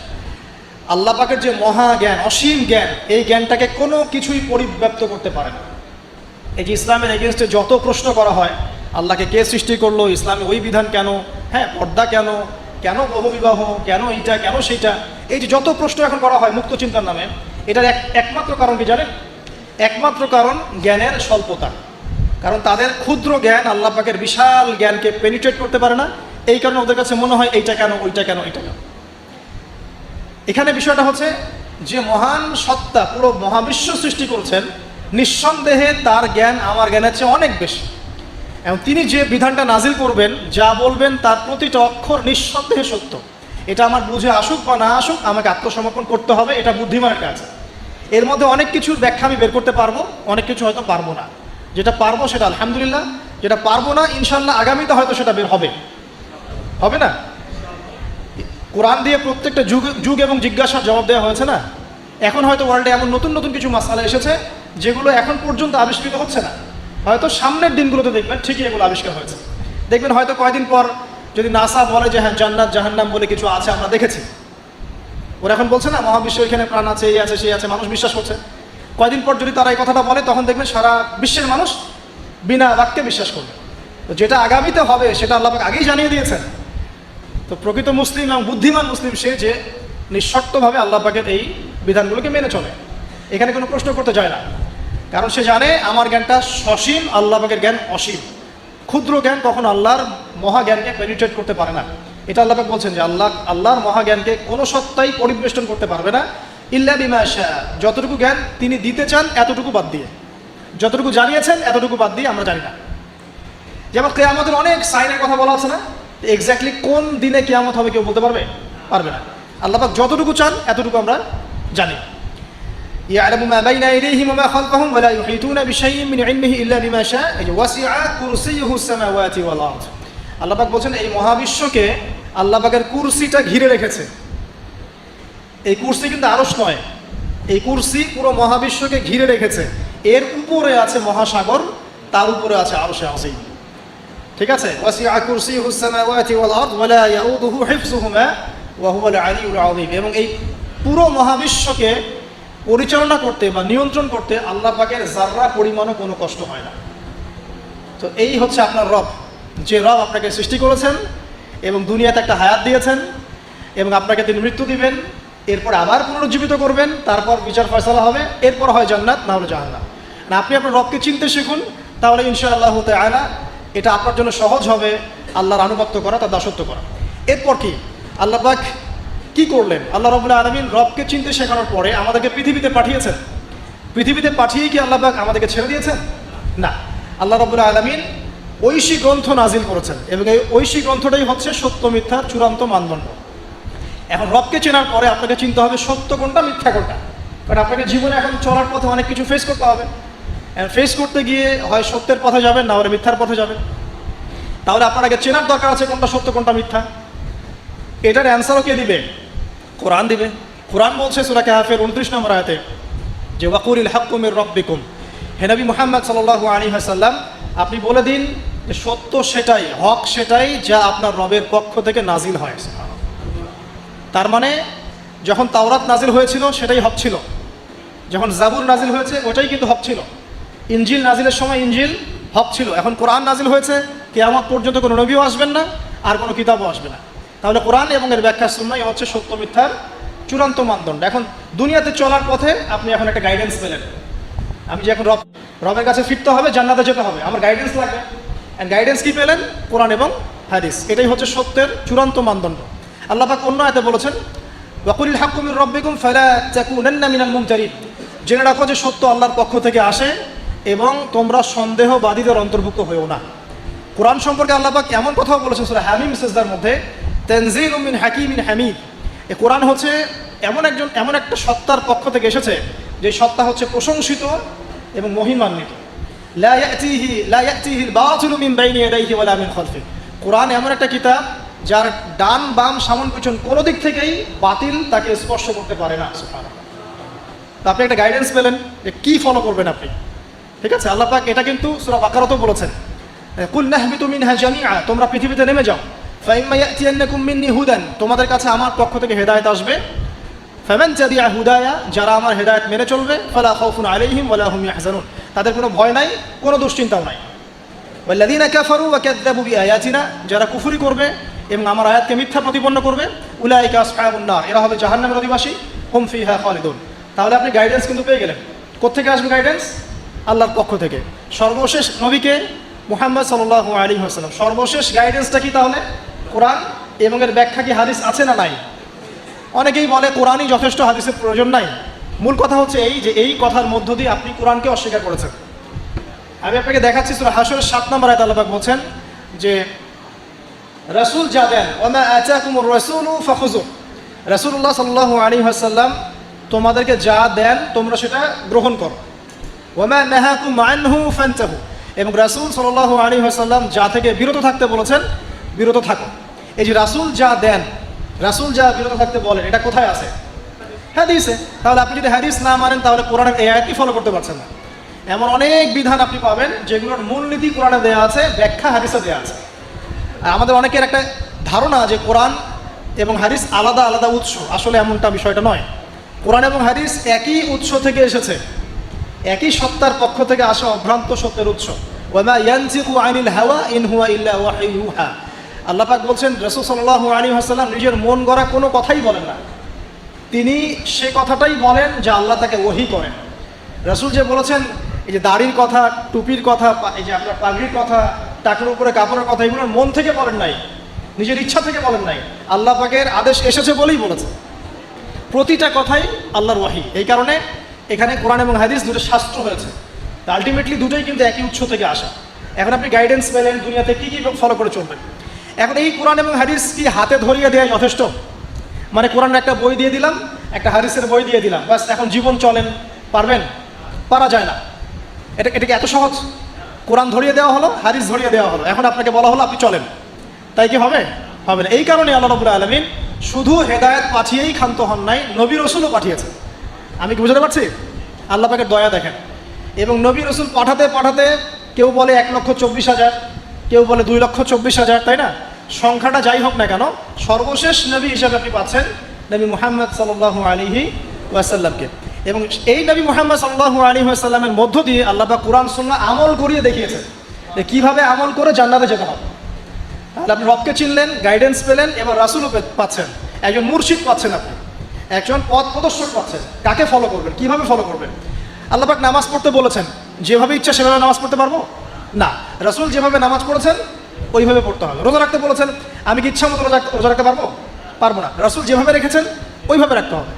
আল্লাহ পাকের যে মহা জ্ঞান, অসীম জ্ঞান, এই জ্ঞানটাকে কোনো কিছুই পরিব্যাপ্ত করতে পারে না। এই যে ইসলামের এগেনস্টে যত প্রশ্ন করা হয়, আল্লাহকে কে সৃষ্টি করলো, ইসলামে ওই বিধান কেন, হ্যাঁ পর্দা কেন, কেন বহুবিবাহ, কেন এইটা, কেন সেইটা, এই যে যত প্রশ্ন এখন করা হয় মুক্ত চিন্তার নামে, এটার একমাত্র কারণ কি জানেন? একমাত্র কারণ জ্ঞানের স্বল্পতা। কারণ তাদের ক্ষুদ্র জ্ঞান আল্লাহ পাকের বিশাল জ্ঞানকে পেনিট্রেট করতে পারে না। এই কারণে ওদের কাছে মনে হয় এইটা কেন, ওইটা কেন, এইটা কেন। এখানে বিষয়টা হচ্ছে যে মহান সত্তা পুরো মহাবিশ্ব সৃষ্টি করছেন, নিঃসন্দেহে তার জ্ঞান আমার জ্ঞানের চেয়ে অনেক বেশি। এবং তিনি যে বিধানটা নাজিল করবেন, যা বলবেন তার প্রতিটা অক্ষর নিঃসন্দেহে সত্য। এটা আমার বুঝে আসুক বা না আসুক, আমাকে আত্মসমর্পণ করতে হবে, এটা বুদ্ধিমানের কাজ। এর মধ্যে অনেক কিছুর ব্যাখ্যা আমি বের করতে পারবো, অনেক কিছু হয়তো পারবো না। যেটা পারবো সেটা আলহামদুলিল্লাহ, যেটা পারবো না ইনশাল্লাহ আগামীতে হয়তো সেটা বের হবে, হবে না? কোরআন দিয়ে প্রত্যেকটা যুগ এবং জিজ্ঞাসার জবাব দেওয়া হয়েছে না। এখন হয়তো ওয়ার্ল্ডে এমন নতুন নতুন কিছু মাসালা এসেছে যেগুলো এখন পর্যন্ত আবিষ্কৃত হচ্ছে না। হয়তো সামনের দিনগুলোতে দেখবেন ঠিকই এগুলো আবিষ্কার হয়েছে। দেখবেন হয়তো কয়েকদিন পর যদি নাসা বলে যে হ্যাঁ জান্নাত জাহান্নাম বলে কিছু আছে, আমরা দেখেছি, ওরা এখন বলছে না মহাবিশ্ব এখানে প্রাণ আছে, এই আছে, সেই আছে, মানুষ বিশ্বাস করছে। কয়েকদিন পর যদি তারা এই কথাটা বলে, তখন দেখবেন সারা বিশ্বের মানুষ বিনা বাক্যে বিশ্বাস করবে। তো যেটা আগামীতে হবে সেটা আল্লাহ পাক আগেই জানিয়ে দিয়েছেন। তো প্রকৃত মুসলিম এবং বুদ্ধিমান মুসলিম সে যে নিঃশর্তভাবে আল্লাহ পাকের এই বিধানগুলোকে মেনে চলে, এখানে কোনো প্রশ্ন করতে যায় না। কারণ সে জানে আমার জ্ঞানটা সসীম, আল্লাহ পাকের জ্ঞান অসীম। ক্ষুদ্র জ্ঞান কখনো আল্লাহর মহাজ্ঞানকে পেনিট্রেট করতে পারে না। এটা আল্লাহ পাক বলছেন যে আল্লাহর মহাজ্ঞানকে কোনো সত্তাই পরিবেষ্টন করতে পারবে না ইল্লা বিমা শা। যতটুকু জ্ঞান তিনি দিতে চান এতটুকু বাদ দিয়ে, যতটুকু জানিয়েছেন এতটুকু বাদ দিয়ে আমরা জানি না। যেমন কিয়ামতের অনেক সাইনের কথা বলা আছে না, এক্স্যাক্টলি কোন দিনে কিয়ামত হবে কেউ বলতে পারবে? পারবে না। আল্লাহ পাক যতটুকু চান এতটুকু আমরা জানি। ইয়ালামু মা বাইনা আইদিহিম ওয়া মা খালফাহুম ওয়া লা ইউহিতুনা বিশাইইন মিন ইলমিহি ইল্লা বিমা শা ওয়াসিআ কুরসিয়ুহু সামাওয়াতি ওয়াল আরদ। আল্লাহ পাক বলেন এই মহাবিশ্বকে আল্লাহ পাকের কুরসিটা ঘিরে রেখেছে। এই কুরসি কিন্তু আরশ নয়, এই কুরসি পুরো মহাবিশ্বকে ঘিরে রেখেছে। এর উপরে আছে মহাসাগর, তার উপরে আছে আরশে আযীম। ঠিক আছে, ওয়াসিআ কুরসিয়ুহু সামাওয়াতি ওয়াল আরদ ওয়া লা ইয়াউদুহু হিফযুহুমা ওয়া হুয়াল আলিয়্যুল আযীম। এবং এই পুরো মহাবিশ্বকে পরিচালনা করতে বা নিয়ন্ত্রণ করতে আল্লাহ পাকের যাররা পরিমাণও কোনো কষ্ট হয় না। তো এই হচ্ছে আপনার রব, যে রব আপনাকে সৃষ্টি করেছেন এবং দুনিয়াতে একটা হায়াত দিয়েছেন এবং আপনাকে তিনি মৃত্যু দিবেন, এরপর আবার পুনরুজ্জীবিত করবেন, তারপর বিচার ফয়সালা হবে, এরপর হয় জান্নাত না হলে জাহান্নাম। না, আপনি আপনার রবকে চিনতে শিখুন, তাহলে ইনশাআল্লাহু তাআলা এটা আপনার জন্য সহজ হবে আল্লাহর আনুগত্য করা, তার দাসত্ব করা। এরপর কি আল্লাহ পাক কি করলেন? আল্লাহ রাব্বুল আলামিন রবকে চিনতে শেখানোর পরে আমাদেরকে পৃথিবীতে পাঠিয়েছেন। পৃথিবীতে পাঠিয়ে কি আল্লাহ পাক আমাদেরকে ছেড়ে দিয়েছেন? না, আল্লাহ রাব্বুল আলামিন ঐশী গ্রন্থ নাজিল করেছেন এবং এই ঐশী গ্রন্থটাই হচ্ছে সত্য মিথ্যার চূড়ান্ত মানদণ্ড। এখন রবকে চেনার পরে আপনাকে চিনতে হবে সত্য কোনটা, মিথ্যা কোনটা। কারণ আপনাকে জীবনে এখন চলার পথে অনেক কিছু ফেস করতে হবে। ফেস করতে গিয়ে হয় সত্যের পথে যাবেন, না হলে মিথ্যার পথে যাবেন। তাহলে আপনার আগে চেনার দরকার আছে কোনটা সত্য কোনটা মিথ্যা। এটার অ্যান্সারও কে দিবে? কোরআন দিবে। কোরআন বলছে সূরা কাহফের 29 নম্বর আয়াতে যে ওয়াকুলিল হাক্কু মির রাব্বিকুম, হে নবী মুহাম্মদ সাল্লাল্লাহু আলাইহি ওয়াসাল্লাম আপনি বলে দিন যে সত্য সেটাই, হক সেটাই যা আপনার রবের পক্ষ থেকে নাজিল হয়। তার মানে যখন তাওরাত নাজিল হয়েছিল সেটাই হক ছিল, যখন জাবুর নাজিল হয়েছে ওটাই কিন্তু হক ছিল, ইনজিল নাজিলের সময় ইনজিল হক ছিল। এখন কোরআন নাজিল হয়েছে, কিয়ামত পর্যন্ত কোনো নবীও আসবেন না, আর কোনো কিতাবও আসবে না। তাহলে কোরআন এবং এর ব্যাখ্যা সুন্নাহ হচ্ছে সত্য মিথ্যার চূড়ান্ত মানদণ্ড। এখন দুনিয়াতে চলার পথে আপনি এখন একটা গাইডেন্স পেলেন, আমি যে এখন রবের কাছে ফিরতে হবে, জান্নাতে যেতে হবে, আমার গাইডেন্স লাগবে। অ্যান্ড গাইডেন্স কি পেলেন? কোরআন এবং হাদিস। এটাই হচ্ছে সত্যের চূড়ান্ত মানদণ্ড। আল্লাহ পাক অন্য আয়াতে বলেছেন ওয়াকুলিল হাক্কু মির রাব্বিকুম ফালা তাকুনান্না মিনাল মুমতারিন, জেনে রাখো যে সত্য আল্লাহর পক্ষ থেকে আসে এবং তোমরা সন্দেহবাদীদের অন্তর্ভুক্ত হয়েও না। কোরআন সম্পর্কে আল্লাহ পাক এমন কথাও বলেছেন সূরা হামিম সিজদার মধ্যে, তানজিলুম মিন হাকিমিন হামিদ। এই কোরআন হচ্ছে এমন একটা সত্তার পক্ষ থেকে এসেছে যে সত্তা হচ্ছে প্রশংসিত এবং মহিমান্বিত। লা ইয়াতিহিল বাতিলু মিন বাইনি ইয়াদাইহি ওয়ালা মিন খালফিহি। কোরআন এমন একটা কিতাব যার ডান বাম সামন পিছন কোনো দিক থেকেই বাতিল তাকে স্পর্শ করতে পারে না। সুবহানাল্লাহ। তো আপনি একটা গাইডেন্স পেলেন যে কী ফলো করবেন আপনি, ঠিক আছে? আল্লাহ পাক এটা কিন্তু সূরা বাকারাতেও বলেছেন, কুল নাহবিতু মিনহা জামিআ, তোমরা পৃথিবীতে নেমে যাও, ফাইম্মা ইয়াতিয়ান্নাকুম মিন্নি হুদান, তোমাদের কাছে আমার পক্ষ থেকে হেদায়েত আসবে, ফামান তাবিআ হুদায়া, যারা আমার হেদায়েত মেনে চলবে, ফালা খাউফুন আলাইহিম ওয়ালা হুম ইয়াহজানুন, তাদের কোনো ভয় নাই, কোনো দুশ্চিন্তাও নাই। ওয়াল্লাযীনা কাফারু ওয়া কাযযাবু বিআয়াতিনা, যারা কুফরি করবে এবং আমার আয়াতকে মিথ্যা প্রতিপন্ন করবে, উলাইকা আসহাবুন নার, এরা হবে জাহান্নামের অধিবাসী, হুম ফিহা খালিদুন। তাহলে আপনি গাইডেন্স কিন্তু পেয়ে গেলেন। কোত্থেকে আসবে গাইডেন্স? আল্লাহর পক্ষ থেকে। সর্বশেষ নবীকে মুহাম্মদ সাল্লাল্লাহু আলাইহি ওয়াসাল্লাম, সর্বশেষ গাইডেন্সটা কি তাহলে? কোরআন এবং এর ব্যাখ্যা কি হাদিস আছে না নাই? অনেকেই বলে কোরআনই যথেষ্ট, হাদিসের প্রয়োজন নাই। মূল কথা হচ্ছে এই যে এই কথার মধ্য দিয়ে আপনি কোরআনকে অস্বীকার করেছেন। আমি আপনাকে দেখাচ্ছি সূরা হাশরের 7 নম্বর আয়াতে আল্লাহ পাক বলছেন যে রাসূল যা দেন, ওয়া মা আতাকুমুর রাসূলু ফাখুযু, রাসূলুল্লাহ সাল্লাল্লাহু আলাইহি ওয়াসাল্লাম তোমাদেরকে যা দেন তোমরা সেটা গ্রহণ করো, ওয়া মা নাহাকুম আনহু ফান্তাহু, এবং রাসূল সাল্লাল্লাহু আলাইহি ওয়াসাল্লাম যা থেকে বিরত থাকতে বলেছেন বিরত থাকো। এই যে রাসূল যা দেন, রাসূল যা বিরত থাকতে বলেন, এটা কোথায় আছে? হাদিসে। তাহলে আপনি যদি হাদিস না মানেন তাহলে কোরআনের এই আয়াতই ফলো করতে পারছেন না। এমন অনেক বিধান আপনি পাবেন যেগুলোর মূলনীতি কোরআনে দেওয়া আছে, ব্যাখ্যা হাদিসে দেওয়া আছে। আর আমাদের অনেকের একটা ধারণা যে কোরআন এবং হাদিস আলাদা আলাদা উৎস, আসলে এমনটা বিষয়টা নয়। কোরআন এবং হাদিস একই উৎস থেকে এসেছে, একই সত্তার পক্ষ থেকে আসা অভ্রান্ত সত্যের উৎস। ওয়া মা ইয়ানতিকু আনিল হাওয়া ইন হুয়া ইল্লা ওয়াহয়ুন ইউহা। আল্লাহ পাক বলছেন রাসূল সাল্লাল্লাহু আলাইহি ওয়াসাল্লাম নিজের মন গড়া কোনো কথাই বলেন না, তিনি সে কথাটাই বলেন যা আল্লাহ তাকে ওহী করেন। রাসূল যে বলেছেন এই যে দাড়ির কথা, টুপির কথা, এই যে আপনার পাগড়ির কথা, টাকের উপরে কাপড়ের কথা, এগুলো মন থেকে বলেন নাই, নিজের ইচ্ছা থেকে বলেন নাই, আল্লাহ পাকের আদেশ এসেছে বলেই বলেছে। প্রতিটা কথাই আল্লাহর ওহী। এই কারণে এখানে কোরআন এবং হাদিস দুটো শাস্ত্র হয়েছে, আলটিমেটলি দুটোই কিন্তু একই উৎস থেকে আসা। এখন আপনি গাইডেন্স পেলেন দুনিয়াতে কী কী ফলো করে চলবেন। এখন এই কোরআন এবং হাদিস কি হাতে ধরিয়ে দেওয়া যথেষ্ট? মানে কোরআনের একটা বই দিয়ে দিলাম, একটা হাদিসের বই দিয়ে দিলাম, ব্যাস এখন জীবন চলেন, পারবেন? পারা যায় না। এটা কি এত সহজ? কোরআন ধরিয়ে দেওয়া হলো, হাদিস ধরিয়ে দেওয়া হলো, এখন আপনাকে বলা হলো আপনি চলেন, তাই কি হবে? হবে না। এই কারণে আল্লাহ রাব্বুল আলামিন শুধু হেদায়েত পাঠিয়েই ক্ষান্ত হন নাই, নবী রসুলও পাঠিয়েছেন। আমি কি বুঝতে পারছি? আল্লাহ পাকের দয়া দেখেন। এবং নবী রসুল পাঠাতে পাঠাতে কেউ বলে 1,24,000, কেউ বলে 2,24,000, তাই না? সংখ্যাটা যাই হোক না কেন, সর্বশেষ নবী হিসাবে আপনি পাচ্ছেন নবী মুহাম্মদ সাল্লাল্লাহু আলাইহি ওয়াসাল্লামকে। এবং এই নবী মুহাম্মদ সাল্লাল্লাহু আলাইহি ওয়াসাল্লামের মধ্য দিয়ে আল্লাহ পাক কোরআন সুন্নাহ আমল করিয়ে দেখিয়েছেন যে কীভাবে আমল করে জান্নাতে যেতে হবে। তাহলে আপনি রবকে চিনলেন, গাইডেন্স পেলেন, এবার রাসূলও পাচ্ছেন, একজন মুর্শিদ পাচ্ছেন, আপনি একজন পথ প্রদর্শক পাচ্ছেন। কাকে ফলো করবেন, কিভাবে ফলো করবেন? আল্লাহ পাক নামাজ পড়তে বলেছেন, যেভাবে ইচ্ছা সেভাবে নামাজ পড়তে পারবো না। রাসূল যেভাবে নামাজ পড়েছেন ওইভাবে পড়তে হবে। রোজা রাখতে বলেছেন, আমি কি ইচ্ছা মতো রোজা রাখতে পারবো? পারবো না। রাসূল যেভাবে রেখেছেন ওইভাবে রাখতে হবে।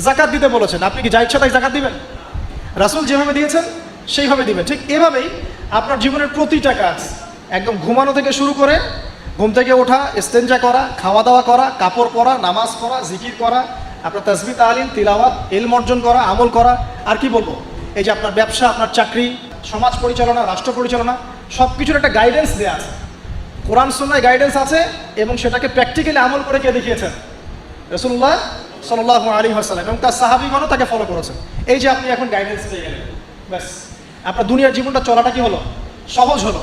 জাকাত দিতে বলেছেন, আপনি কি যা ইচ্ছা তাই জাকাত দিবেন? রাসূল যেভাবে দিয়েছেন সেইভাবে দিবেন। ঠিক এভাবেই আপনার জীবনের প্রতিটা কাজ, একদম ঘুমানো থেকে শুরু করে ঘুম থেকে ওঠা, ইস্তেঞ্জা করা, খাওয়া দাওয়া করা, কাপড় পরা, নামাজ পড়া, জিকির করা, আপনার তাসবিহ তালিম তিলাওয়াত, ইলম অর্জন করা, আমল করা, আর কি বলবো, এই যে আপনার ব্যবসা, আপনার চাকরি, সমাজ পরিচালনা, রাষ্ট্র পরিচালনা, সব কিছুর একটা গাইডেন্স দেওয়া আছে। কোরআন সুন্নাহয় গাইডেন্স আছে এবং সেটাকে প্র্যাকটিক্যালি আমল করে কে দেখিয়েছেন? রাসূলুল্লাহ সাল্লাল্লাহু আলাইহি ওয়াসাল্লাম এবং তার সাহাবীগণও তাকে ফলো করেছেন। এই যে আপনি এখন গাইডেন্স পেয়ে গেলেন, ব্যাস আপনার দুনিয়ার জীবনটা চলাটা কি হলো? সহজ হলো।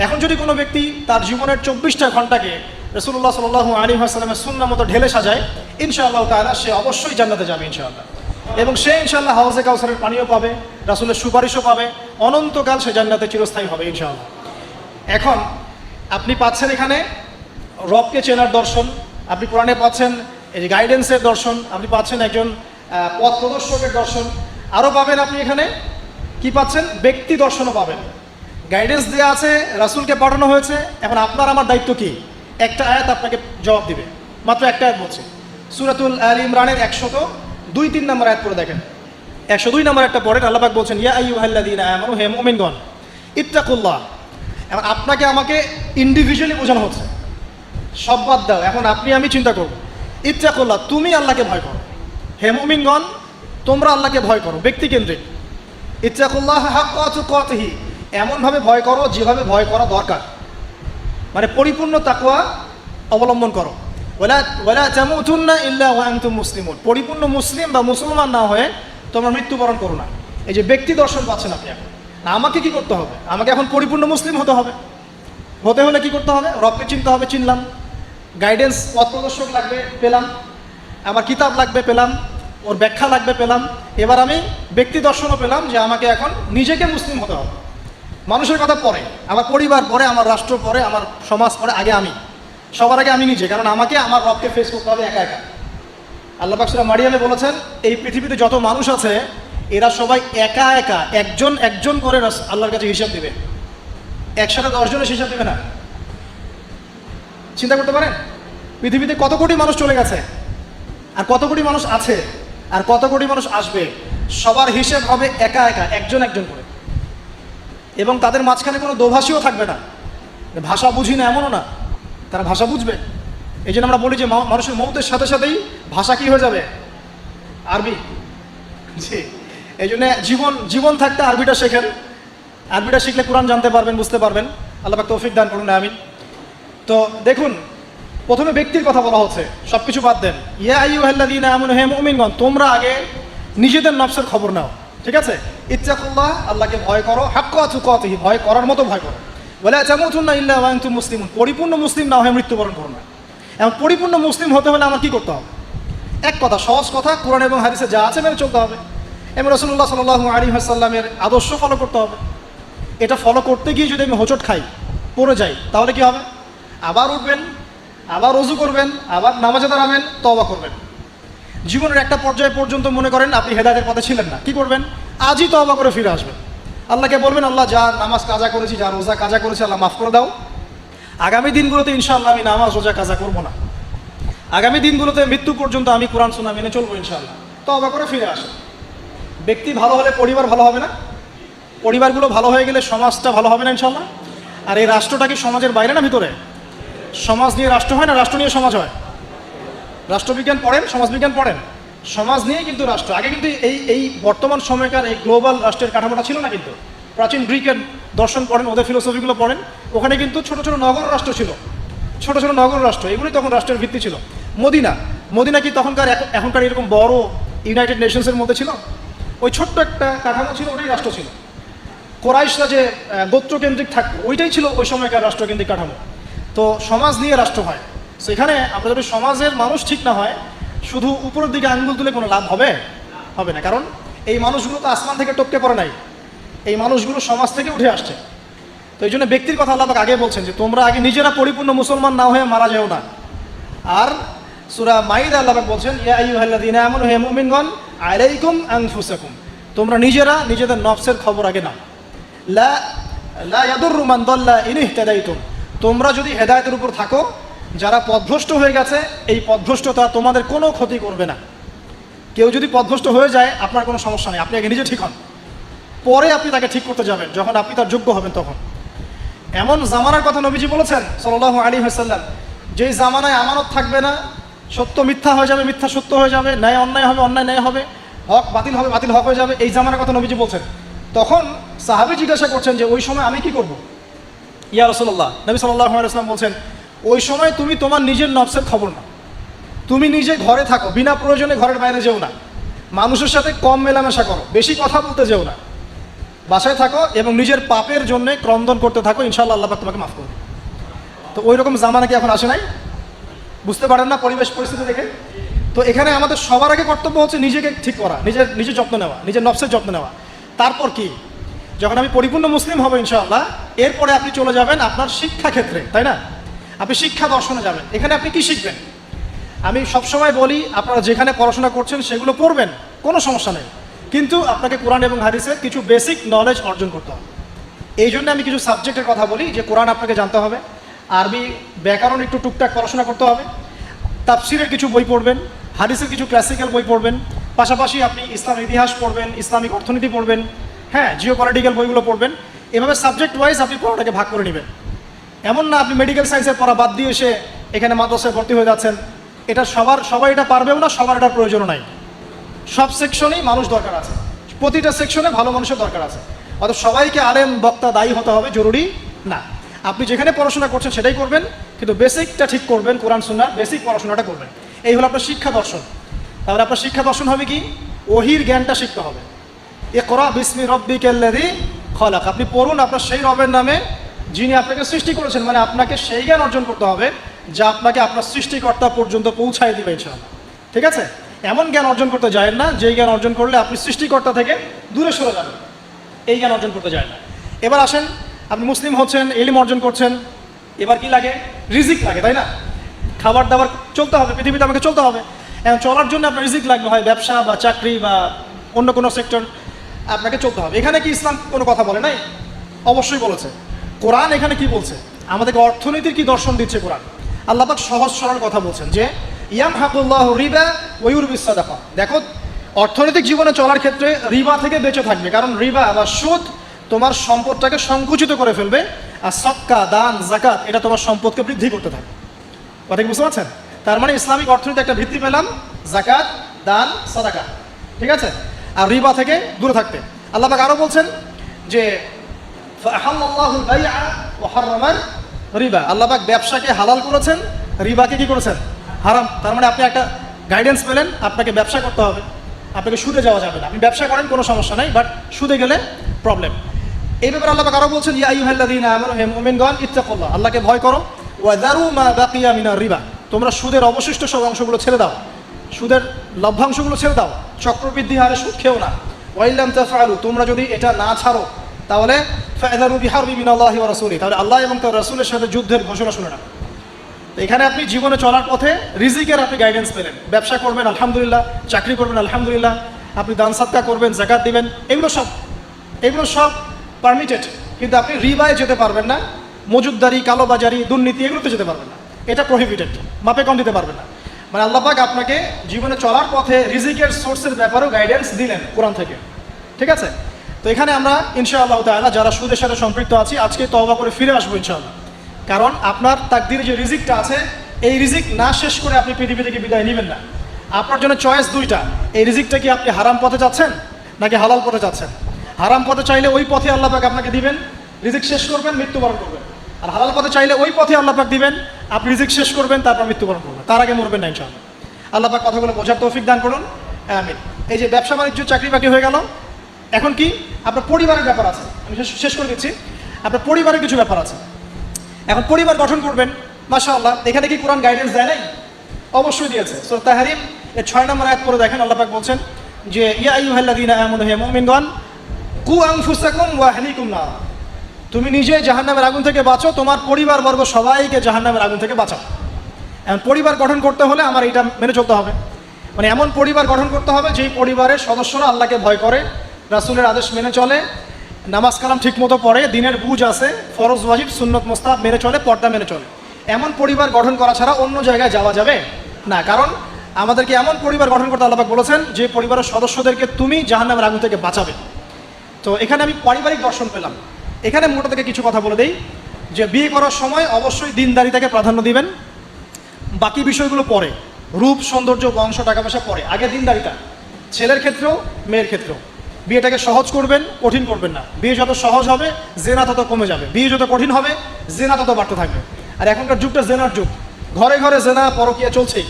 এখন যদি কোনো ব্যক্তি তার জীবনের 24টা ঘন্টাকে রাসূলুল্লাহ সাল্লাল্লাহু আলাইহি ওয়াসাল্লামের সুন্নাহ মতো ঢেলে সাজায়, ইনশাআল্লাহ তাআলা সে অবশ্যই জান্নাতে যাবে ইনশাআল্লাহ। এবং সে ইনশাআল্লাহ হাউজে কাউসারের পানিও পাবে, রাসূলের সুপারিশও পাবে, অনন্তকাল সে জান্নাতে চিরস্থায়ী হবে ইনশাআল্লাহ। এখন আপনি পাচ্ছেন এখানে রবকে চেনার দর্শন, আপনি কোরআনে পাচ্ছেন এই যে গাইডেন্সের দর্শন, আপনি পাচ্ছেন একজন পথ প্রদর্শকের দর্শন, আরও পাবেন আপনি এখানে কি পাচ্ছেন? ব্যক্তি দর্শনও পাবেন। গাইডেন্স দেওয়া আছে, রাসূলকে পাঠানো হয়েছে, এখন আপনার আমার দায়িত্ব কি? একটা আয়াত আপনাকে জবাব দিবে, মাত্র একটা আয়াত বলছে। সূরাতুল আল ইমরানের 102-3 নম্বর আয়াত পড়ে দেখেন। 102 নম্বর একটা পড়েন, আল্লাহ পাক বলছেন ইয়া আইয়ুহাল্লাযীনা আমানু, হে মুমিনগণ, ইত্তাকুল্লাহ। এখন আপনাকে আমাকে ইন্ডিভিজুয়ালি বোঝানো হচ্ছে, সব বাদ দাও, এখন আপনি আমি চিন্তা করব। ইত্তাকুল্লাহ, তুমি আল্লাহকে ভয় করো। হে মুমিনগণ, তোমরা আল্লাহকে ভয় করো, ব্যক্তিকেন্দ্রিক। ইত্তাকুল্লাহ হাক্কা তুকাতিহি, এমনভাবে ভয় করো যেভাবে ভয় করা দরকার, মানে পরিপূর্ণ তাকওয়া অবলম্বন করো। ওয়ালা তামুতুন্না ইল্লা ওয়া আনতুম মুসলিমুন, পরিপূর্ণ মুসলিম বা মুসলমান না হয়ে তোমরা মৃত্যুবরণ করো না। এই যে ব্যক্তি দর্শন পাচ্ছেন আপনি এখন, না আমাকে কি করতে হবে? আমাকে এখন পরিপূর্ণ মুসলিম হতে হবে। হতে হলে কি করতে হবে? রবকে চিনতে হবে, চিনলাম। গাইডেন্স পথ প্রদর্শক লাগবে, পেলাম। আমার কিতাব লাগবে, পেলাম। ওর ব্যাখ্যা লাগবে, পেলাম। এবার আমি ব্যক্তি দর্শনও পেলাম যে আমাকে এখন নিজেকে মুসলিম হতে হবে। মানুষের কথা পরে, আমার পরিবার পরে, আমার রাষ্ট্র পরে, আমার সমাজ পরে, আগে আমি, সবার আগে আমি নিজে। কারণ আমাকে আমার রবকে ফেস করতে হবে একা একা। আল্লাহ পাক সূরা মারিয়ামে বলেছেন, এই পৃথিবীতে যত মানুষ আছে এরা সবাই একা একা একজন একজন করে আল্লাহর কাছে হিসাব দেবে। একসাথে 10 জনের হিসাব দেবে না। চিন্তা করতে পারেন পৃথিবীতে কত কোটি মানুষ চলে গেছে, আর কত কোটি মানুষ আছে, আর কত কোটি মানুষ আসবে। সবার হিসেব হবে একা একা, একজন একজন করে। এবং তাদের মাঝখানে কোনো দোভাষীও থাকবে না। ভাষা বুঝি না এমনও না, তারা ভাষা বুঝবে। এই জন্য আমরা বলি যে মানুষের মৌতের সাথে সাথেই ভাষা কি হয়ে যাবে? আরবি। জি, এই জন্য জীবন থাকতে আরবিটা শেখেন। আরবিটা শিখলে কোরআন জানতে পারবেন, বুঝতে পারবেন। আল্লাহ পাক তৌফিক দান করুন, আমিন। তো দেখুন, প্রথমে ব্যক্তির কথা বলা হচ্ছে, সব কিছু বাদ দেন। ইয়া আইয়ুহাল্লাযীনা আমানু, হে মুমিনগণ, তোমরা আগে নিজেদের নফসের খবর নাও, ঠিক আছে? ইত্তাকুল্লাহ, আল্লাহকে ভয় করো, হাক্কা তুকাতিহি, ভয় করার মতো ভয় করো। ওয়ালা তামুতুন্না ইল্লা ওয়া আনতুম মুসলিমুন, পরিপূর্ণ মুসলিম না হয়ে মৃত্যুবরণ করো না। এবং পরিপূর্ণ মুসলিম হতে হলে আমার কি করতে হবে? এক কথা, সহজ কথা, কোরআন এবং হাদিসে যা আছে মেনে চলতে হবে। এবং রাসূলুল্লাহ সাল্লাল্লাহু আলাইহি ওয়াসাল্লামের আদর্শ ফলো করতে হবে। এটা ফলো করতে গিয়ে যদি আমি হোঁচট খাই, পড়ে যাই, তাহলে কি হবে? আবার উঠবেন, আবার ওযু করবেন, আবার নামাজে দাঁড়াবেন, তওবা করবেন। জীবনের একটা পর্যায় পর্যন্ত মনে করেন আপনি হেদায়েতের পথে ছিলেন না, কি করবেন? আজই তওবা করে ফিরে আসবেন। আল্লাহকে বলবেন, আল্লাহ যা নামাজ কাজা করেছি, যা রোজা কাজা করেছি, আল্লাহ মাফ করে দাও। আগামী দিনগুলোতে ইনশাআল্লাহ আমি নামাজ রোজা কাজা করবো না। আগামী দিনগুলোতে মৃত্যু পর্যন্ত আমি কোরআন সুন্নাহ মেনে চলবো ইনশাআল্লাহ। তওবা করে ফিরে আসেন। ব্যক্তি ভালো হলে পরিবার ভালো হবে না? পরিবারগুলো ভালো হয়ে গেলে সমাজটা ভালো হবে না ইনশাআল্লাহ? আর এই রাষ্ট্রটা কি সমাজের বাইরে না ভিতরে? সমাজ নিয়ে রাষ্ট্র হয় না, রাষ্ট্র নিয়ে সমাজ হয়? রাষ্ট্রবিজ্ঞান পড়েন, সমাজবিজ্ঞান পড়েন, সমাজ নিয়ে কিন্তু রাষ্ট্র। আগে কিন্তু এই বর্তমান সময়কার এই গ্লোবাল রাষ্ট্রের কাঠামোটা ছিল না। কিন্তু প্রাচীন গ্রিকের দর্শন পড়েন, ওদের ফিলোসফিগুলো পড়েন, ওখানে কিন্তু ছোট ছোট নগর রাষ্ট্র ছিল, ছোট ছোট নগর রাষ্ট্র। এগুলি তখন রাষ্ট্রের ভিত্তি ছিল। মদিনা কি এখনকার এরকম বড় ইউনাইটেড নেশনসের মধ্যে ছিল? ওই ছোট্ট একটা কাঠামো ছিল, ওটাই রাষ্ট্র ছিল। কোরাইশরা যে গোত্রকেন্দ্রিক থাকতো, ওইটাই ছিল ওই সময়কার রাষ্ট্রকেন্দ্রিক কাঠামো। তো সমাজ নিয়ে রাষ্ট্র হয়। সেখানে আমরা যদি সমাজের মানুষ ঠিক না হয়, শুধু উপরের দিকে আঙ্গুল তুলে কোনো লাভ হবে না। কারণ এই মানুষগুলো তো আসমান থেকে টপকে পড়ে নাই, এই মানুষগুলো সমাজ থেকে উঠে আসছে। তো এই জন্য ব্যক্তির কথা আল্লাহ পাক আগে বলছেন যে তোমরা আগে নিজেরা পরিপূর্ণ মুসলমান না হয়ে মারা যেও না। আর সূরা মাইদা আল্লাহ পাক বলছেন, ইয়া আইয়ুহাল্লাযীনা আমানু, হে মুমিনগণ, আলাইকুম আনফুসাকুম, তোমরা নিজেরা নিজেদের নফসের খবর আগে নাও। লা ইয়াদুররু মান দাল্লা ইন ইহতাদাইতুম, তোমরা যদি হেদায়েতের উপর থাকো, যারা পথভ্রষ্ট হয়ে গেছে, এই পথভ্রষ্টতা তোমাদের কোনো ক্ষতি করবে না। কেউ যদি পথভ্রষ্ট হয়ে যায়, আপনার কোনো সমস্যা নেই, আপনি আগে নিজে ঠিক হন, পরে আপনি তাকে ঠিক করতে যাবেন যখন আপনি তার যোগ্য হবেন। তখন এমন জামানার কথা নবীজি বলেছেন সাল্লাল্লাহু আলাইহি ওয়াসাল্লাম, যেই জামানায় আমানত থাকবে না, সত্য মিথ্যা হয়ে যাবে, মিথ্যা সত্য হয়ে যাবে, ন্যায় অন্যায় হবে, অন্যায় ন্যায় হবে, হক বাতিল হবে, বাতিল হক হয়ে যাবে। এই জামানার কথা নবীজি বলছেন। তখন সাহাবী জিজ্ঞাসা করছেন যে ওই সময় আমি কি করব? ইয়া রাসূলুল্লাহ, নবী সাল্লাল্লাহু আলাইহি ওয়াসাল্লাম বলছেন, ওই সময় তুমি তোমার নিজের নফসের খবর নাও। তুমি নিজে ঘরে থাকো, বিনা প্রয়োজনে ঘরের বাইরে যেও না, মানুষের সাথে কম মেলামেশা করো, বেশি কথা বলতে যেও না, বাসায় থাকো এবং নিজের পাপের জন্য ক্রন্দন করতে থাকো, ইনশাআল্লাহ আল্লাহ পাক তোমাকে মাফ করবে। তো ওই রকম জামানা কি এখন আসে নাই? বুঝতে পারেন না পরিবেশ পরিস্থিতি দেখে? তো এখানে আমাদের সবার আগে কর্তব্য হচ্ছে নিজেকে ঠিক করা, নিজের যত্ন নেওয়া, নিজের নফসের যত্ন নেওয়া। তারপর কি, যখন আমি পরিপূর্ণ মুসলিম হব ইনশাআল্লাহ, এরপরে আপনি চলে যাবেন আপনার শিক্ষা ক্ষেত্রে, তাই না? আপনি শিক্ষা দর্শনে যাবেন। এখানে আপনি কি শিখবেন? আমি সবসময় বলি, আপনারা যেখানে পড়াশোনা করছেন সেগুলো পড়বেন, কোনো সমস্যা নেই, কিন্তু আপনাকে কোরআন এবং হাদিসের কিছু বেসিক নলেজ অর্জন করতে হবে। এই জন্য আমি কিছু সাবজেক্টের কথা বলি, যে কোরআন আপনাকে জানতে হবে, আরবি ব্যাকরণ একটু টুকটাক পড়াশোনা করতে হবে, তাফসিরের কিছু বই পড়বেন, হাদিসের কিছু ক্লাসিক্যাল বই পড়বেন, পাশাপাশি আপনি ইসলামের ইতিহাস পড়বেন, ইসলামিক অর্থনীতি পড়বেন, হ্যাঁ, জিওপলিটিক্যাল বইগুলো পড়বেন। এভাবে সাবজেক্ট ওয়াইজ আপনি পড়াটাকে ভাগ করে নেবেন। এমন না আপনি মেডিকেল সায়েন্সের পড়া বাদ দিয়ে এসে এখানে মাদ্রাসায় ভর্তি হয়ে যাচ্ছেন। এটা সবাই এটা পারবেও না, সবার এটার প্রয়োজনও নাই। সব সেকশনেই মানুষ দরকার আছে, প্রতিটা সেকশনে ভালো মানুষের দরকার আছে। অর্থাৎ সবাইকে আলেম বক্তা দায়ী হতে হবে জরুরি না। আপনি যেখানে পড়াশোনা করছেন সেটাই করবেন, কিন্তু বেসিকটা ঠিক করবেন, কোরআন সুন্নাহ বেসিক পড়াশোনাটা করবেন। এই হলো আপনার শিক্ষা দর্শন। তাহলে আপনার শিক্ষা দর্শন হবে কি? ওহির জ্ঞানটা শিখতে হবে। ইকরা বিসমি রব্বিকাল্লাযী খলাক, আপনি পড়ুন আপনার সেই রবের নামে যিনি আপনাকে সৃষ্টি করেছেন। মানে আপনাকে সেই জ্ঞান অর্জন করতে হবে যা আপনাকে আপনার সৃষ্টিকর্তা পর্যন্ত পৌঁছায় দিবে ইনশাআল্লাহ। ঠিক আছে? এমন জ্ঞান অর্জন করতে যায় না যেই জ্ঞান অর্জন করলে আপনি সৃষ্টিকর্তা থেকে দূরে সরে যাবেন, এই জ্ঞান অর্জন করতে যায় না। এবার আসেন, আপনি মুসলিম হচ্ছেন, ইলম অর্জন করছেন, এবার কি লাগে? রিজিক লাগে, তাই না? খাবার দাবার চলতে হবে, পৃথিবীতে আমাকে চলতে হবে। এখন চলার জন্য আপনার রিজিক লাগবে, হয় ব্যবসা বা চাকরি বা অন্য কোনো সেক্টর, আপনাকে চলতে হবে। এখানে কি ইসলাম কোনো কথা বলে নাই? অবশ্যই বলেছে। কোরআন এখানে কি বলছে? আমাদেরকে অর্থনীতির কি দর্শন দিচ্ছে কোরআন? আল্লাহ পাক সহজ সরল কথা বলছেন যে ইয়ামহাকুল্লাহু রিবা ওয়া ইউরবিস সাদাকা। দেখো, অর্থনৈতিক জীবনে চলার ক্ষেত্রে রিবা থেকে বেঁচে থাকবে, কারণ রিবা বা সুদ তোমার সম্পদটাকে সংকুচিত করে ফেলবে, আর সদকা, দান, যাকাত এটা তোমার সম্পদকে বৃদ্ধি করতে থাকবে। কথা কি বুঝতে পারছেন? তার মানে ইসলামিক অর্থনীতি একটা ভিত্তি পেলাম, যাকাত, দান, সাদাকা। ঠিক আছে? আর রিবা থেকে দূরে থাকতে। আল্লাহ পাক আরো বলছেন যে ফাআহাল্লাহুল বাইআ ওয়া হারামার রিবা। আল্লাহ পাক ব্যবসাকে হালাল করেছেন, রিবাকে কি করেছেন? হারাম। তার মানে আপনি একটা গাইডেন্স পেলেন, আপনাকে ব্যবসা করতে হবে, আপনাকে সুদে যাওয়া যাবে না। আপনি ব্যবসা করেন কোনো সমস্যা নাই, বাট সুদে গেলে প্রবলেম। এই ব্যাপারে আল্লাহ পাক আরো বলছেন ইয়া আইয়ুহাল্লাযীনা আমানু হে মুমিনগণ ইত্তাকুল্লাহ, আল্লাহকে ভয় করো, ওয়া যারু মা বাকিয়া মিনার রিবা, তোমরা সুদের অবশিষ্ট সব অংশগুলো ছেড়ে দাও, সুদের লভ্যাংশগুলো ছেড়ে দাও, চক্রবৃদ্ধি হারে সুদ খেও না। ওয়া ইল্লাম তাফআলু, তোমরা যদি এটা না ছাড়ো তাহলে ফাযারু বিহারবি মিনাল্লাহি ওয়া রাসূলিহি, তাহলে আল্লাহ এবং তার রাসূলের সাথে যুদ্ধের ঘোষণা শুনে না। তো এখানে আপনি জীবনে চলার পথে রিজিকের আপনি গাইডেন্স পেলেন। ব্যবসা করবেন আলহামদুলিল্লাহ, চাকরি করবেন আলহামদুলিল্লাহ, আপনি দান সাদকা করবেন, যাকাত দিবেন, এগুলো সব পারমিটেড। কিন্তু আপনি রিবায় যেতে পারবেন না, মজুদদারি, কালোবাজারি, দুর্নীতি এগুলোতে যেতে পারবেন না, এটা প্রহিবিটেড, মাপে কম দিতে পারবেন না। মানে আল্লাহ পাক আপনাকে জীবনে চলার পথে রিজিকের সোর্সের ব্যাপারেও গাইডেন্স দিলেন কোরআন থেকে। ঠিক আছে? তো এখানে আমরা ইনশাআল্লাহ তাআলা যারা সুদের সাথে সম্পৃক্ত আছি আজকে তওবা করে ফিরে আসবো ইনশাআল্লাহ। কারণ আপনার তাকদীরে যে রিজিকটা আছে, এই রিজিক না শেষ করে আপনি পৃথিবী থেকে বিদায় নেবেন না। আপনার জন্য চয়েস দুইটা, এই রিজিকটা কি আপনি হারাম পথে যাচ্ছেন নাকি হালাল পথে যাচ্ছেন? হারাম পথে চাইলে ওই পথে আল্লাহ পাক আপনাকে দিবেন, রিজিক শেষ করবেন, মৃত্যুবরণ করবেন। আর হালাল পথে চাইলে ওই পথে আল্লাহ পাক দিবেন, আপনি রিজিক শেষ করবেন, তারপর মৃত্যুবরণ করবেন, তার আগে মরবেন না ইনশাআল্লাহ। আল্লাহ পাক কথাগুলো বোঝার তৌফিক দান করুন, আমিন। এই যে ব্যবসা বাণিজ্য, চাকরি বাকরি হয়ে গেল, এখন কি আপনার পরিবারের ব্যাপার আছে। আমি শেষ করে দিচ্ছি, আপনার পরিবারের কিছু ব্যাপার আছে। এখন পরিবার গঠন করবেন, মাশাআল্লাহ, এখানে কি কোরআন গাইডেন্স দেয় নাই? অবশ্যই দিয়েছে। সূরা তাহরিম এর 6 নম্বর আয়াত পড়ে দেখেন, আল্লাহ পাক বলছেন যে ইয়া আইয়ুহাল্লাযীনা আমানু হে মুমিনগণ কু আনফুসাকুম ওয়া আহলিকুম নার, তুমি নিজে জাহান্নামের আগুন থেকে বাঁচো, তোমার পরিবারবর্গ সবাইকে জাহান্নামের আগুন থেকে বাঁচাও। এখন পরিবার গঠন করতে হলে আমার এটা মেনে চলতে হবে, মানে এমন পরিবার গঠন করতে হবে যেই পরিবারের সদস্যরা আল্লাহকে ভয় করে, রাসূলের আদেশ মেনে চলে, নামাজ কালাম ঠিক মতো পড়ে, দিনের বুঝ আছে, ফরজ ওয়াজিব সুন্নত মুস্তাহাব মেনে চলে, পর্দা মেনে চলে। এমন পরিবার গঠন করা ছাড়া অন্য জায়গায় যাওয়া যাবে না। কারণ আমাদেরকে এমন পরিবার গঠন করতে আল্লাহ পাক বলেছেন যে পরিবারের সদস্যদেরকে তুমি জাহান্নামের আগুন থেকে বাঁচাবে। তো এখানে আমি পারিবারিক দর্শন পেলাম। এখানে মোটা থেকে কিছু কথা বলে দেই যে বিয়ে করার সময় অবশ্যই দিনদারিতাকে প্রাধান্য দিবেন, বাকি বিষয়গুলো পরে, রূপ সৌন্দর্য বংশ টাকা পয়সা পরে, আগে দিনদারিতা। ছেলের ক্ষেত্রেও মেয়ের ক্ষেত্রেও বিয়েটাকে সহজ করবেন, কঠিন করবেন না। বিয়ে যত সহজ হবে জেনা তত কমে যাবে, বিয়ে যত কঠিন হবে জেনা তত বাড়তে থাকবে। আর এখনকার যুগটা জেনার যুগ, ঘরে ঘরে জেনা পরকীয়া চলছেই,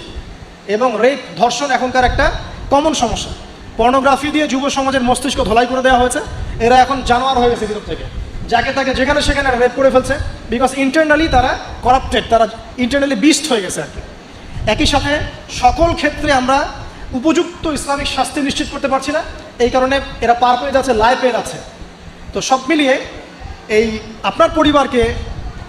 এবং রেপ ধর্ষণ এখনকার একটা কমন সমস্যা। পর্নোগ্রাফি দিয়ে যুব সমাজের মস্তিষ্ক ধোলাই করে দেওয়া হয়েছে, এরা এখন জানোয়ার হয়ে গেছে ভিতর থেকে, যাকে তাকে যেখানে সেখানে রেপ করে ফেলছে, বিকজ ইন্টারনালি তারা করাপ্টেড, তারা ইন্টারনালি বিস্ট হয়ে গেছে আর কি। একই সাথে সকল ক্ষেত্রে আমরা উপযুক্ত ইসলামিক শাস্তি নিশ্চিত করতে পারছি না, এই কারণে এরা পার পেয়ে যাচ্ছে, লাই পেয়ে যাচ্ছে। তো সব মিলিয়ে এই আপনার পরিবারকে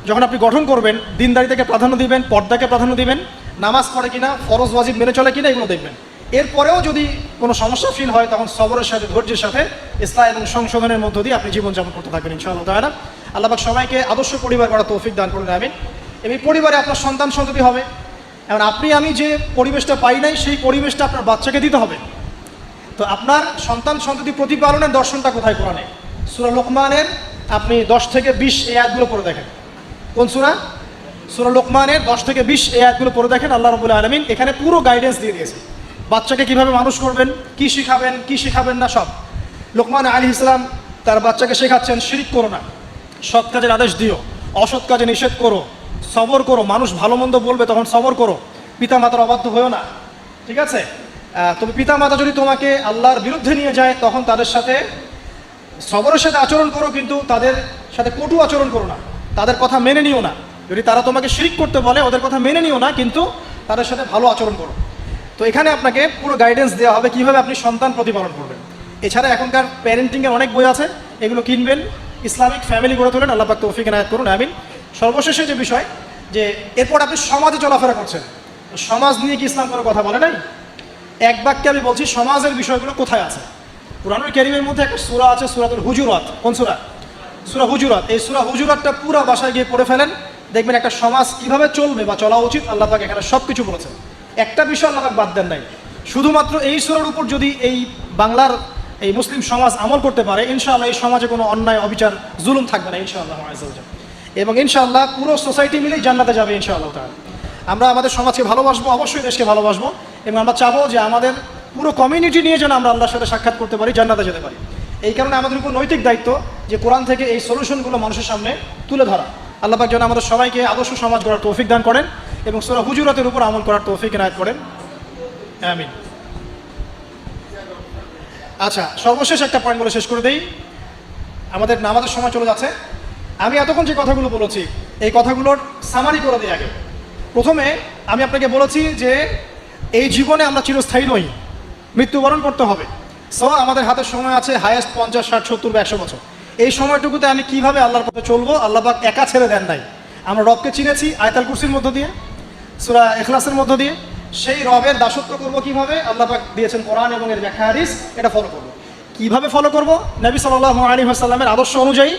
যখন আপনি গঠন করবেন, দিনদারিতাকে প্রাধান্য দিবেন, পর্দাকে প্রাধান্য দিবেন, নামাজ পড়ে কিনা, ফরজ ওয়াজিব মেনে চলে কিনা এগুলো দেখবেন। এরপরেও যদি কোনো সমস্যা ফিল হয় তখন সবরের সাথে, ধৈর্যের সাথে, ইসলাম এবং সংশোধনের মধ্য দিয়ে আপনি জীবনযাপন করতে থাকবেন ইনশাআল্লাহ তাআলা। আল্লাহ পাক সবাইকে আদর্শ পরিবার গড়ার তৌফিক দান করুন, আমিন। এই পরিবারে আপনার সন্তান সন্ততি হবে। এখন আপনি আমি যে পরিবেশটা পাই নাই সেই পরিবেশটা আপনার বাচ্চাকে দিতে হবে। তো আপনার সন্তান সন্ততি প্রতিপালনের দর্শনটা কোথায় কোরআনে? সূরা লোকমানের আপনি 10 থেকে 20 এই আয়াতগুলো পড়ে দেখেন। কোন সূরা? সূরা লোকমানের 10 থেকে 20 এই আয়াতগুলো পড়ে দেখেন। আল্লাহ রাব্বুল আলামিন এখানে পুরো গাইডেন্স দিয়ে দিয়েছে বাচ্চাকে কিভাবে মানুষ করবেন, কি শিখাবেন না সব। লোকমান আলাইহিস সালাম তার বাচ্চাকে শেখাচ্ছেন শিরক করো না, সৎ কাজের আদেশ দিও, অসৎ কাজে নিষেধ করো, সবর করো, মানুষ ভালো মন্দ বলবে তখন সবর করো, পিতা মাতার অবাধ্য হয়েও না, ঠিক আছে। তবে পিতা মাতা যদি তোমাকে আল্লাহর বিরুদ্ধে নিয়ে যায় তখন তাদের সাথে সবরের সাথে আচরণ করো, কিন্তু তাদের সাথে কটু আচরণ করো না, তাদের কথা মেনে নিও না। যদি তারা তোমাকে শিরক করতে বলে ওদের কথা মেনে নিও না, কিন্তু তাদের সাথে ভালো আচরণ করো। তো এখানে আপনাকে পুরো গাইডেন্স দেওয়া হবে কীভাবে আপনি সন্তান প্রতিপালন করবেন। এছাড়া এখনকার প্যারেন্টিংয়ের অনেক বই আছে, এগুলো কিনবেন, ইসলামিক ফ্যামিলি গড়ে তোলেন, আল্লাহ পাক তৌফিক এনায়েত করুন, আমিন। সর্বশেষে যে বিষয়, যে এরপর আপনি সমাজে চলাফেরা করছেন, সমাজ নিয়ে কি ইসলাম কোনো কথা বলে নাই? এক বাক্যে আমি বলছি সমাজের বিষয়গুলো কোথায় আছে। কুরআনুল কারীমের মধ্যে একটা সূরা আছে, সূরাতুল হুজুরাত। কোন সূরা? সূরা হুজুরাত। এই সূরা হুজুরাতটা পুরো বাসায় গিয়ে পড়ে ফেলেন, দেখবেন একটা সমাজ কিভাবে চলবে বা চলা উচিত আল্লাহ পাক এখানে সব কিছু বলেছেন। একটা বিষয় আল্লাহ পাক বাদ দেন নাই। শুধুমাত্র এই সূরার উপর যদি এই বাংলার এই মুসলিম সমাজ আমল করতে পারে, ইনশাআল্লাহ এই সমাজে কোনো অন্যায়, অবিচার, জুলুম থাকবে না ইনশাআল্লাহ আযজা ওয়া জাল্লা। এবং ইনশাআল্লাহ পুরো সোসাইটি মিলেই জান্নাতে যাবে ইনশাআল্লাহ তাআলা। আমরা আমাদের সমাজকে ভালোবাসবো, অবশ্যই দেশকে ভালোবাসবো, এবং আমরা চাবো যে আমাদের পুরো কমিউনিটি নিয়ে যেন আমরা আল্লাহর সাথে সাক্ষাৎ করতে পারি, জান্নাতে যেতে পারি। এই কারণে আমাদের উপর নৈতিক দায়িত্ব যে কোরআন থেকে এই সলিউশনগুলো মানুষের সামনে তুলে ধরা। আল্লাহ পাক যেন আমাদের সবাইকে আদর্শ সমাজ গড়ার তৌফিক দান করেন এবং সূরা হুজুরাতের উপর আমল করার তৌফিক এনায়েত করেন, আমিন। আচ্ছা, সর্বশেষ একটা পয়েন্ট বলে শেষ করে দেই, আমাদের নামাজের সময় চলে যাচ্ছে। আমি এতক্ষণ যে কথাগুলো বলেছি এই কথাগুলোর সামারি করে দিই আগে। প্রথমে আমি আপনাকে বলেছি যে এই জীবনে আমরা চিরস্থায়ী নই, মৃত্যুবরণ করতে হবে। সো আমাদের হাতের সময় আছে হায়েস্ট 50, 60, 70 বা 100 বছর। এই সময়টুকুতে আমি কিভাবে আল্লাহর পথে চলবো, আল্লাহ পাক একা ছেড়ে দেন নাই। আমরা রবকে চিনেছি আয়াতুল কুরসির মধ্য দিয়ে, সূরা ইখলাসের মধ্য দিয়ে। সেই রবের দাসত্ব করবো কিভাবে, আল্লাহ পাক দিয়েছেন কোরআন এবং এর ব্যাখ্যা হাদিস, এটা ফলো করবো। কিভাবে ফলো করবো? নবী সাল্লাল্লাহু আলাইহি ওয়াসাল্লামের আদর্শ অনুযায়ী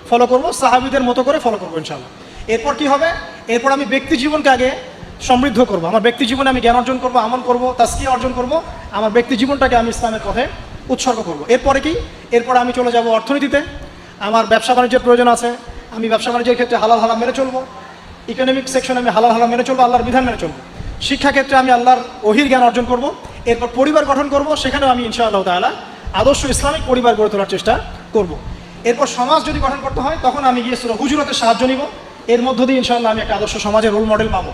ফলো করবো, সাহাবীদের মতো করে ফলো করবো ইনশাআল্লাহ। এরপর কি হবে? এরপর আমি ব্যক্তি জীবনকে আগে সমৃদ্ধ করবো। আমার ব্যক্তি জীবনে আমি জ্ঞান অর্জন করবো, আমল করবো, তাসকিয়া অর্জন করবো, আমার ব্যক্তি জীবনটাকে আমি ইসলামের পথে উৎসর্গ করবো। এরপরে কি? এরপর আমি চলে যাব অর্থনীতিতে। আমার ব্যবসা বাণিজ্যের প্রয়োজন আছে, আমি ব্যবসা বাণিজ্যের ক্ষেত্রে হালাল হারাম মেনে চলবো। ইকোনমিক সেকশনে আমি হালাল হারাম মেনে চলবো, আল্লাহর বিধান মেনে চলবো। শিক্ষাক্ষেত্রে আমি আল্লাহর ওহির জ্ঞান অর্জন করব। এরপর পরিবার গঠন করব, সেখানেও আমি ইনশাআল্লাহ তাআলা আদর্শ ইসলামিক পরিবার গড়ে তোলার চেষ্টা করব। এরপর সমাজ যদি গঠন করতে হয় তখন আমি গিয়ে সূরা হুজুরাতের সাহায্য নিব। এর মধ্য দিয়ে ইনশাআল্লাহ আমি একটা আদর্শ সমাজের রোল মডেল পাবো।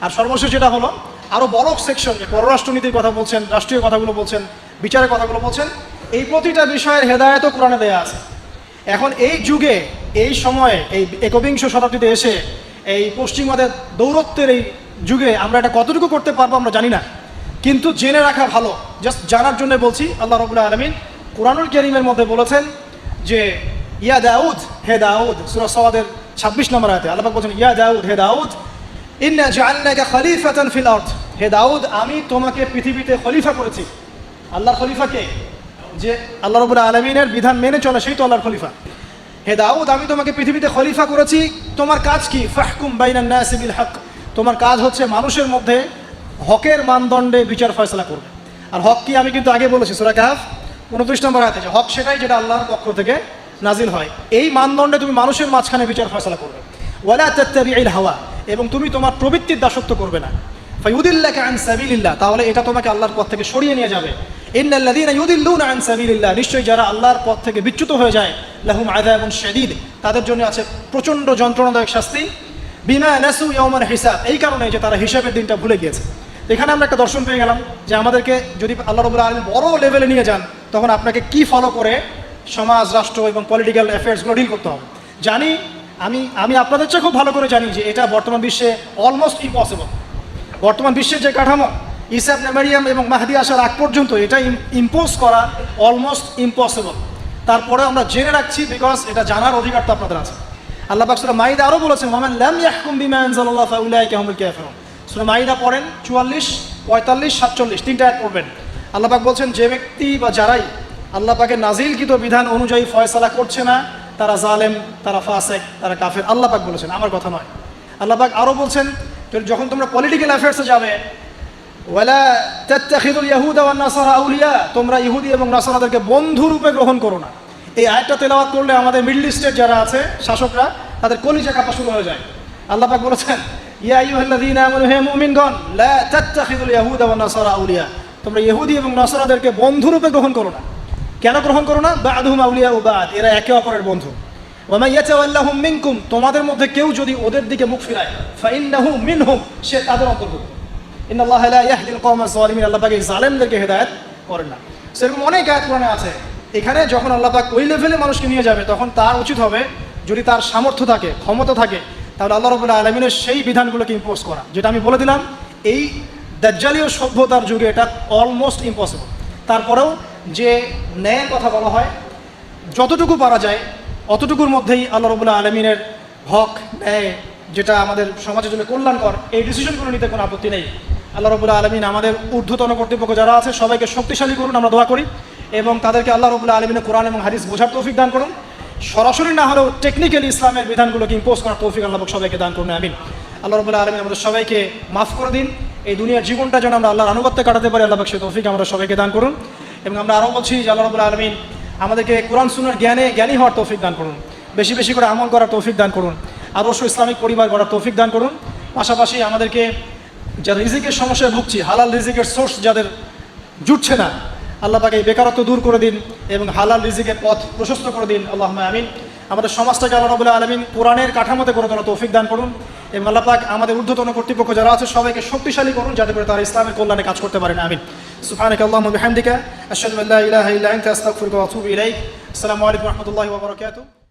আর সর্বশেষ যেটা হলো, আরও বড় সেকশন, পররাষ্ট্রনীতির কথা বলছেন, রাষ্ট্রীয় কথাগুলো বলছেন, বিচারের কথাগুলো বলছেন, এই প্রতিটা বিষয়ের হেদায়েতও কোরআনে দেয়া আছে। এখন এই যুগে, এই সময়ে, এই একবিংশ শতাব্দীতে এসে এই পশ্চিমাদের দৌরত্বের এই যুগে আমরা এটা কতটুকু করতে পারবো আমরা জানি না, কিন্তু জেনে রাখা ভালো। জাস্ট জানার জন্য বলছি, আল্লাহ রাব্বুল আলামিন কুরআনুল কারীমের মধ্যে বলেছেন যে ইয়া দাউদ, হে দাউদ, সূরা সাওয়াদের 26 নম্বর আয়াতে আল্লাহ পাক বলেন, ইয়া দাউদ, হে দাউদ, ইন্না জাআলনাকা খলিফাতান ফিল আরদ, হে দাউদ আমি তোমাকে পৃথিবীতে খলিফা করেছি। আল্লাহর খলিফাকে, যে আল্লাহ রাব্বুল আলামিনের বিধান মেনে চলে সেই তো আল্লাহর খলিফা। হে দাউদ আমি তোমাকে পৃথিবীতে খলিফা করেছি, তোমার কাজ কি? ফাহকুম বাইনান নাসি বিল হক, তোমার কাজ হচ্ছে মানুষের মধ্যে হকের মানদণ্ডে বিচার ফয়সালা করবে। আর হক কি আমি কিন্তু আগে বলেছি সূরা কাহফ 29 নম্বর আয়াতে, যে হক সেটাই যেটা আল্লাহর পক্ষ থেকে নাজিল হয়। এই মানদণ্ডে তুমি মানুষের মাঝখানে বিচার ফয়সালা করবে। ওয়ালা তাত্তাবিউল হাওয়া, এবং তুমি তোমার প্রবৃত্তির দাসত্ব করবে না। ফায়ুদিল্লাকা আন সাবিলিল্লাহ, তাহলে এটা তোমাকে আল্লাহর পথ থেকে সরিয়ে নিয়ে যাবে। ইন্নাল্লাযীনা ইউদিল্লুনা আন সাবিলিল্লাহ, নিশ্চয়ই যারা আল্লাহর পথ থেকে বিচ্যুত হয়ে যায়, লাহুম আযাবুন শাদীদ, তাদের জন্য আছে প্রচণ্ড যন্ত্রণাদায়ক শাস্তি। বিমা নাসু ইয়াউমাল হিসাব, এই কারণে যে তারা হিসাবের দিনটা ভুলে গিয়েছে। এখানে আমরা একটা দর্শন পেয়ে গেলাম যে আমাদেরকে যদি আল্লাহ রাব্বুল আলামিন বড় লেভেলে নিয়ে যান, তখন আপনাকে কি ফলো করে সমাজ, রাষ্ট্র এবং পলিটিক্যাল অ্যাফেয়ার্সগুলো ডিল করতে হবে। জানি আমি আপনাদের চেয়ে খুব ভালো করে জানি যে এটা বর্তমান বিশ্বে অলমোস্ট ইম্পসিবল। বর্তমান বিশ্বের যে কাঠামো, ঈসা ইবনে মারইয়াম এবং মাহদী আসার আগ পর্যন্ত এটা ইম্পোজ করা অলমোস্ট ইম্পসিবল। তারপরে আমরা জেনে রাখছি, বিকজ এটা জানার অধিকার তো আপনাদের আছে। আল্লাহ পাক সূরা মাইদা আরও বলেছেন, ওয়ামান লাম ইয়াহকুম বিমা আনজালাল্লাহু ফাউলাইকা হুমুল কাফিরুন। সূরা মাইদা পড়েন 44, 45, 47 তিনটা আয়াত পড়বেন। আল্লাহ পাক বলছেন, যে ব্যক্তি বা যারাই আল্লাহ পাকের নাজিলকৃত বিধান অনুযায়ী ফয়সালা করছে না, তারা জালেম, তারা ফাসিক, তারা কাফের। আল্লাহ পাক বলেছেন, আমার কথা নয়। আল্লাহ পাক আরও বলছেন, যখন তোমরা পলিটিক্যাল অ্যাফেয়ার্সে যাবে, ওয়ালা তাত্তাখিযুল ইয়াহুদা ওয়ান নাসারা আউলিয়া, তোমরা ইহুদি এবং নাসারাদেরকে বন্ধু রূপে গ্রহণ করো না। এই আয়াতটা তেলাওয়াত করলে আমাদের মিডল ইস্টের যারা আছে শাসকরা, তাদের কলিজা কাঁপা শুরু হয়ে যায়। আল্লাহ পাক বলেছেন, ইয়া আইয়ুহাল্লাযীনা আমানু, হে মুমিনগণ, লা তাত্তাখিযুল ইয়াহুদা ওয়ান নাসারা আউলিয়া, তোমরা ইহুদি এবং নাসারাদেরকে বন্ধুরূপে গ্রহণ করো না। কেন গ্রহণ করো না? বা'দুহুম আউলিয়াউ বা'দ, এরা একে অপরের বন্ধু। ওয়া মান ইয়াতাওয়াল্লাহুম মিনকুম, তোমাদের মধ্যে কেউ যদি ওদের দিকে মুখ ফিরায়, ফাইন্নাহু মিনহুম, সে তাদের অন্তর্ভুক্ত। ইন্নাল্লাহা লা ইয়াহদিল কওমাজ যালিমিন, আল্লাহ পাক এই জালেমদেরকে হেদায়েত করেন না। সেরকম অনেক আয়াত কোরআনে আছে। এখানে যখন আল্লাহ পাক ওই লেভেলে মানুষকে নিয়ে যাবে, তখন তার উচিত হবে, যদি তার সামর্থ্য থাকে, ক্ষমতা থাকে, তাহলে আল্লাহ রাব্বুল আলামিনের সেই বিধানগুলোকে ইম্পোজ করা। যেটা আমি বলে দিলাম, এই দাজ্জালীয় সভ্যতার যুগে এটা অলমোস্ট ইম্পসিবল। তারপরেও যে ন্যায়ের কথা বলা হয়, যতটুকু পারা যায় অতটুকুর মধ্যেই আল্লাহ রাব্বুল আলামিনের হক, ন্যায়, যেটা আমাদের সমাজের জন্য কল্যাণকর, এই ডিসিশনগুলো নিতে কোনো আপত্তি নেই। আল্লাহ রাব্বুল আলামিন আমাদের ঊর্ধ্বতন কর্তৃপক্ষ যারা আছে সবাইকে শক্তিশালী করুন, আমরা দোয়া করি, এবং তাদেরকে আল্লাহ রাব্বুল আলামিনের কোরআন এবং হাদিস বোঝার তৌফিক দান করুন। সরাসরি না হলেও টেকনিক্যালি ইসলামের বিধানগুলোকে ইম্পোজ করার তৌফিক আল্লাহ পাক সবাইকে দান করুন, আমিন। আল্লাহ রাব্বুল আলামিন আমাদের সবাইকে মাফ করে দিন। এই দুনিয়ার জীবনটা যেন আমরা আল্লাহর আনুগত্যে কাটাতে পারি, আল্লাহ পাক সেই তৌফিক আমরা সবাইকে দান করুন। এবং আমরা আরও বলছি যে আল্লাহ রাব্বুল আলামিন আমাদেরকে কোরআন সুন্নাহর জ্ঞানী হওয়ার তৌফিক দান করুন, বেশি বেশি করে আমল করার তৌফিক দান করুন, আদর্শ ইসলামিক পরিবার গড়ার তৌফিক দান করুন। পাশাপাশি আমাদেরকে যারা রিজিকের সমস্যায় ভুগছি, হালাল রিজিকের সোর্স যাদের জুটছে না, আল্লাহ পাক এই বেকারত্ব দূর করে দিন এবং হালাল রিজিকের পথ প্রশস্ত করে দিন, আল্লাহুম্মা আমিন। আমাদের সমাজটাকে আল্লাহ রাব্বুল আলামিন কোরআনের কাঠামোতে করে তোলার তৌফিক দান করুন, এবং আল্লাহ পাক আমাদের ঊর্ধ্বতন কর্তৃপক্ষ যারা আছে সবাইকে শক্তিশালী করুন, যাতে করে তারা ইসলামের কল্যাণে কাজ করতে পারেন, আমিন। সুবহানাকা আল্লাহুম্মা বিহামদিকা আশহাদু আল্লা ইলাহা ইল্লা আনতা আস্তাগফিরুকা ওয়া আতুবু ইলাইক। আসসালামু আলাইকুম ওয়া রাহমাতুল্লাহি ওয়া বারাকাতুহু।